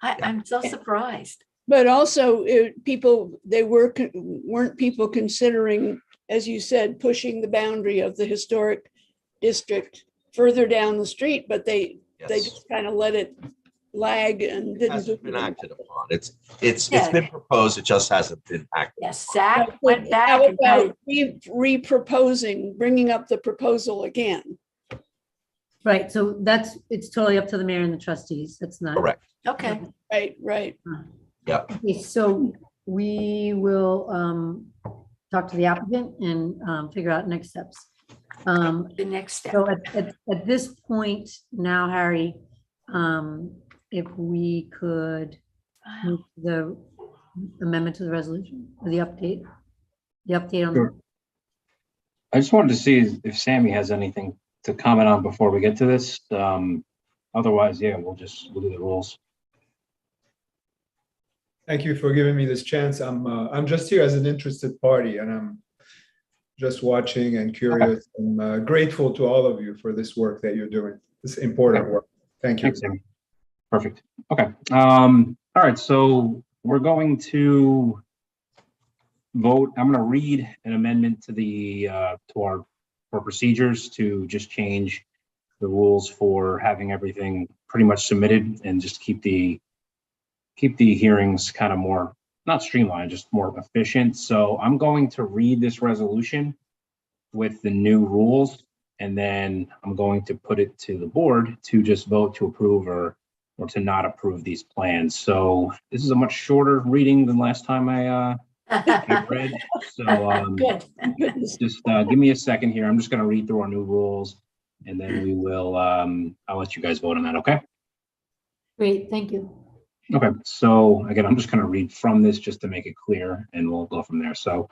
A: I'm so surprised.
B: But also weren't people considering, as you said, pushing the boundary of the historic district further down the street, but they
H: Yes.
B: just kind of let it lag and
H: It
B: didn't.
H: hasn't
B: do
H: been
B: it.
H: acted upon. It's
A: Yeah.
H: been proposed. It just hasn't been acted.
A: Yes, Zach went back.
B: How
A: and
B: about re-proposing, bringing up the proposal again?
D: Right. So it's totally up to the mayor and the trustees. That's not.
H: Correct.
A: Okay,
B: Right.
H: Yeah.
D: Okay, so we will talk to the applicant and figure out next steps.
A: the next step.
D: So at this point now, Harry, if we could move to the amendment to the resolution, or the update on.
L: Sure. I just wanted to see if Sammy has anything to comment on before we get to this. Otherwise, yeah, we'll do the rules.
M: Thank you for giving me this chance. I'm just here as an interested party, and I'm just watching and curious. I'm grateful to all of you for this work that you're doing. This important work. Thank you.
L: Thanks, Sammy. Perfect. Okay. All right. So we're going to vote. I'm going to read an amendment to our procedures to just change the rules for having everything pretty much submitted and just keep the hearings kind of more, not streamlined, just more efficient. So I'm going to read this resolution with the new rules, and then I'm going to put it to the board to just vote to approve or to not approve these plans. So this is a much shorter reading than last time I read. So
A: Good.
L: just give me a second here. I'm just going to read through our new rules, and then we will, I'll let you guys vote on that, okay?
D: Great, thank you.
L: Okay, so again, I'm just going to read from this just to make it clear, and we'll go from there. So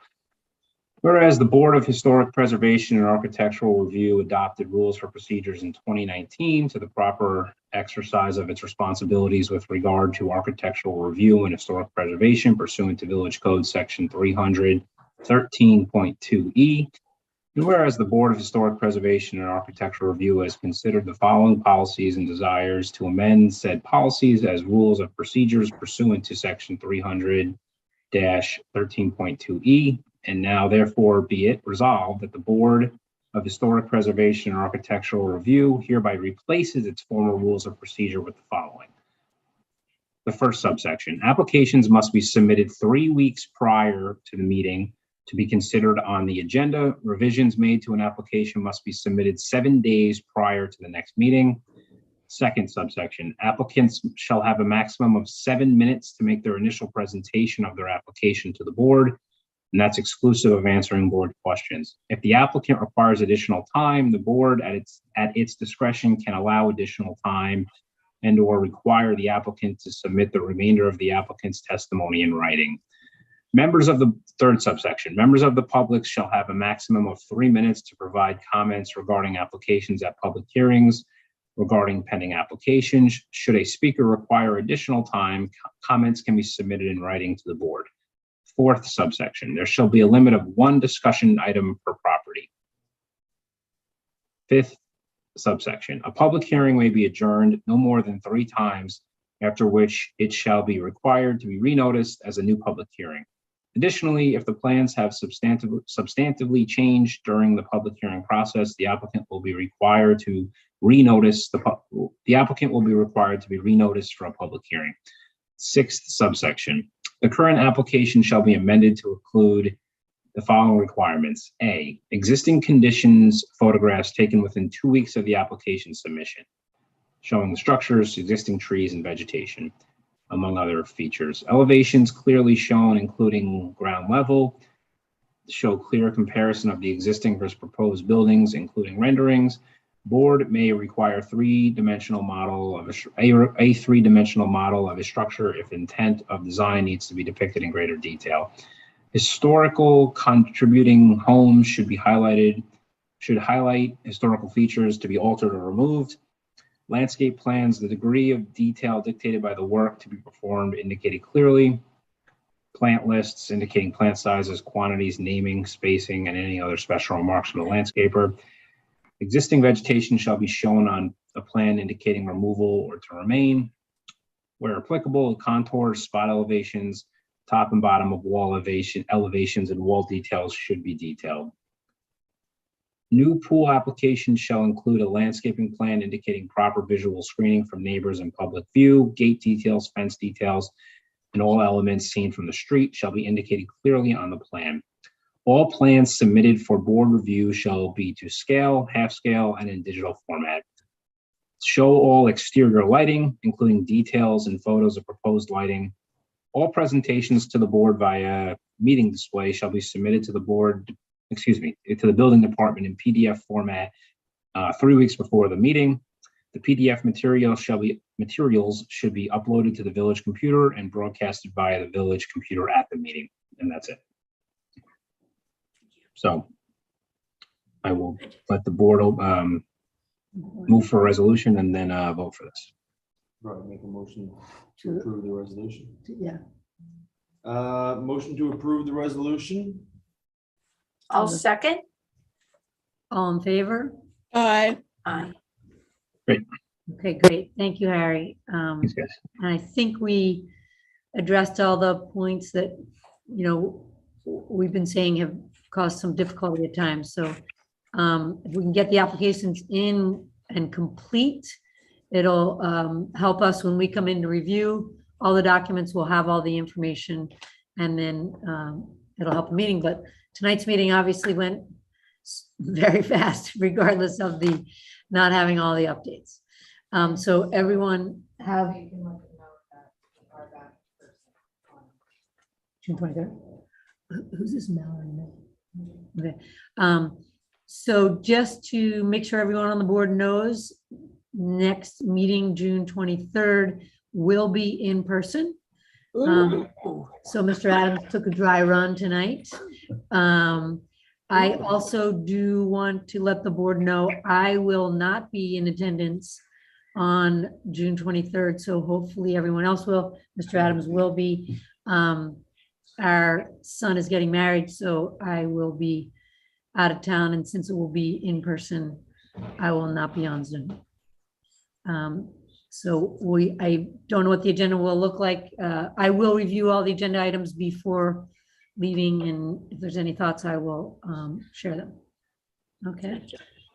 L: Whereas the Board of Historic Preservation and Architectural Review adopted rules for procedures in 2019 to the proper exercise of its responsibilities with regard to architectural review and historic preservation pursuant to Village Code Section 313.2E. And whereas the Board of Historic Preservation and Architectural Review has considered the following policies and desires to amend said policies as rules of procedures pursuant to Section 300-13.2E. And now therefore be it resolved that the Board of Historic Preservation and Architectural Review hereby replaces its former rules of procedure with the following. The first subsection, applications must be submitted 3 weeks prior to the meeting to be considered on the agenda. Revisions made to an application must be submitted 7 days prior to the next meeting. Second subsection, applicants shall have a maximum of 7 minutes to make their initial presentation of their application to the board, and that's exclusive of answering board questions. If the applicant requires additional time, the board at its discretion can allow additional time and or require the applicant to submit the remainder of the applicant's testimony in writing. Members of the third subsection, members of the public shall have a maximum of 3 minutes to provide comments regarding applications at public hearings regarding pending applications. Should a speaker require additional time, comments can be submitted in writing to the board. Fourth subsection, there shall be a limit of 1 discussion item per property. Fifth subsection, a public hearing may be adjourned no more than 3 times, after which it shall be required to be renoticed as a new public hearing. Additionally, if the plans have substantively changed during the public hearing process, the applicant will be required to renotice the applicant will be required to be renoticed for a public hearing. Sixth subsection, the current application shall be amended to include the following requirements. A, existing conditions photographs taken within 2 weeks of the application submission, showing the structures, existing trees, and vegetation, among other features. Elevations clearly shown, including ground level, show clear comparison of the existing versus proposed buildings, including renderings. Board may require a three-dimensional model of a structure if intent of design needs to be depicted in greater detail. Historical contributing homes should highlight historical features to be altered or removed. Landscape plans, the degree of detail dictated by the work to be performed indicated clearly. Plant lists indicating plant sizes, quantities, naming, spacing, and any other special remarks from the landscaper. Existing vegetation shall be shown on a plan indicating removal or to remain. Where applicable, contours, spot elevations, top and bottom of wall elevations, and wall details should be detailed. New pool applications shall include a landscaping plan indicating proper visual screening from neighbors and public view. Gate details, fence details, and all elements seen from the street shall be indicated clearly on the plan. All plans submitted for board review shall be to scale, half scale, and in digital format. Show all exterior lighting, including details and photos of proposed lighting. All presentations to the board via meeting display shall be submitted to the building department in PDF format 3 weeks before the meeting. The PDF materials should be uploaded to the village computer and broadcasted via the village computer at the meeting, and that's it. So I will let the board move for a resolution and then vote for this.
C: Right, make a motion to approve the resolution.
D: Yeah.
C: Motion to approve the resolution.
A: I'll second.
D: All in favor?
B: Aye.
A: Aye.
D: Okay, great. Thank you, Harry.
L: Thanks, guys.
D: And I think we addressed all the points that, we've been saying have caused some difficulty at times. So if we can get the applications in and complete, it'll help us when we come in to review all the documents. We'll have all the information, and then it'll help the meeting. But tonight's meeting obviously went very fast, regardless of the not having all the updates. So everyone have June 23rd. Who's this Mallory? Okay. So just to make sure everyone on the board knows, next meeting, June 23rd, will be in person. So Mr. Adams took a dry run tonight. I also do want to let the board know I will not be in attendance on June 23rd, so hopefully everyone else will. Mr. Adams will be. Our son is getting married, so I will be out of town, and since it will be in person, I will not be on Zoom. So I don't know what the agenda will look like. I will review all the agenda items before leaving, and if there's any thoughts, I will share them. Okay,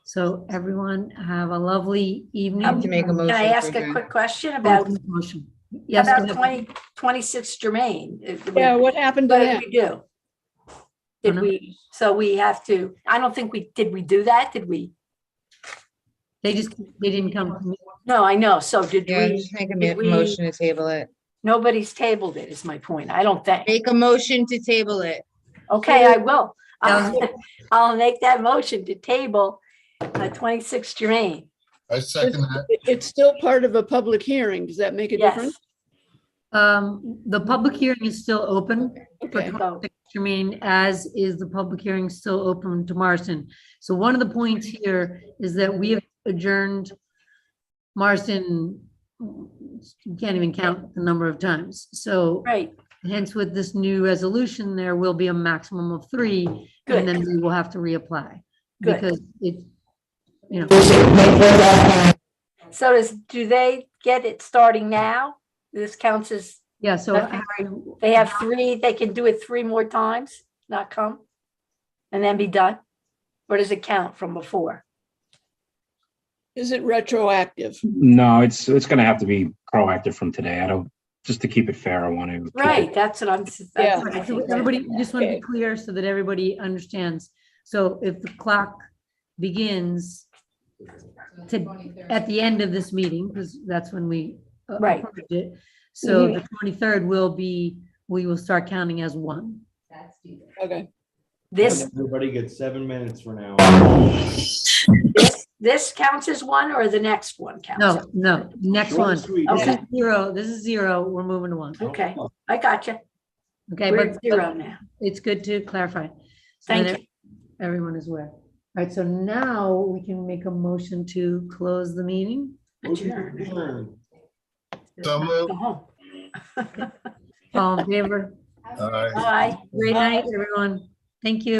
D: so everyone have a lovely evening.
F: To make a motion.
A: Can I ask
F: for
A: a
F: adjourn.
A: quick question about,
D: Motion. Yes, go
A: about
D: ahead.
A: 26 Germain?
B: Yeah, what happened to
A: What did
B: that?
A: we do? Did we, so we have to, I don't think did we do that? Did we?
D: They didn't come to me.
A: No, I know. So did
F: Yeah,
A: we?
F: just make a
A: did we-
F: motion to table it.
A: Nobody's tabled it, is my point. I don't think.
F: Make a motion to table it.
A: Okay, I will.
D: That
A: I'll make that motion to table 26 Germain.
E: I second that.
B: It's still part of a public hearing. Does that make a
A: Yes.
B: difference?
D: The public hearing is still open for
B: Okay.
D: 26 Germain, as is the public hearing still open to Marston. So one of the points here is that we have adjourned Marston, you can't even count the number of times. So
A: Right.
D: hence with this new resolution, there will be a maximum of 3,
A: Good.
D: and then we will have to reapply.
A: Good.
D: Because it, you know,
A: So do they get it starting now? This counts as,
D: yeah, so
A: they have 3, they can do it 3 more times, not come? And then be done? Or does it count from before?
B: Is it retroactive?
L: No, it's gonna have to be proactive from today. I don't, just to keep it fair, I want to.
A: Right, that's what I'm.
B: Yeah.
A: what I
D: So
A: think.
D: everybody, just want to
B: Okay.
D: be clear so that everybody understands. So if the clock begins at the end of this meeting, because that's when we
A: Right.
D: approved it. So the 23rd we will start counting as 1.
B: Okay.
A: This,
C: Everybody gets 7 minutes for now.
A: this counts as 1 or the next one counts?
D: No, next
C: Short
D: one.
C: and sweet.
D: This is
A: Okay.
D: 0, this is 0, we're moving to 1.
A: Okay, I got you.
D: Okay,
A: We're
D: but
A: at 0 now.
D: it's good to clarify. So
A: Thank
D: that
A: you.
D: everyone is aware. All right, so now we can make a motion to close the meeting.
A: Adjourn.
E: So moved.
A: Go home.
D: All in favor?
E: All right.
A: Bye.
D: Great night, everyone. Thank you.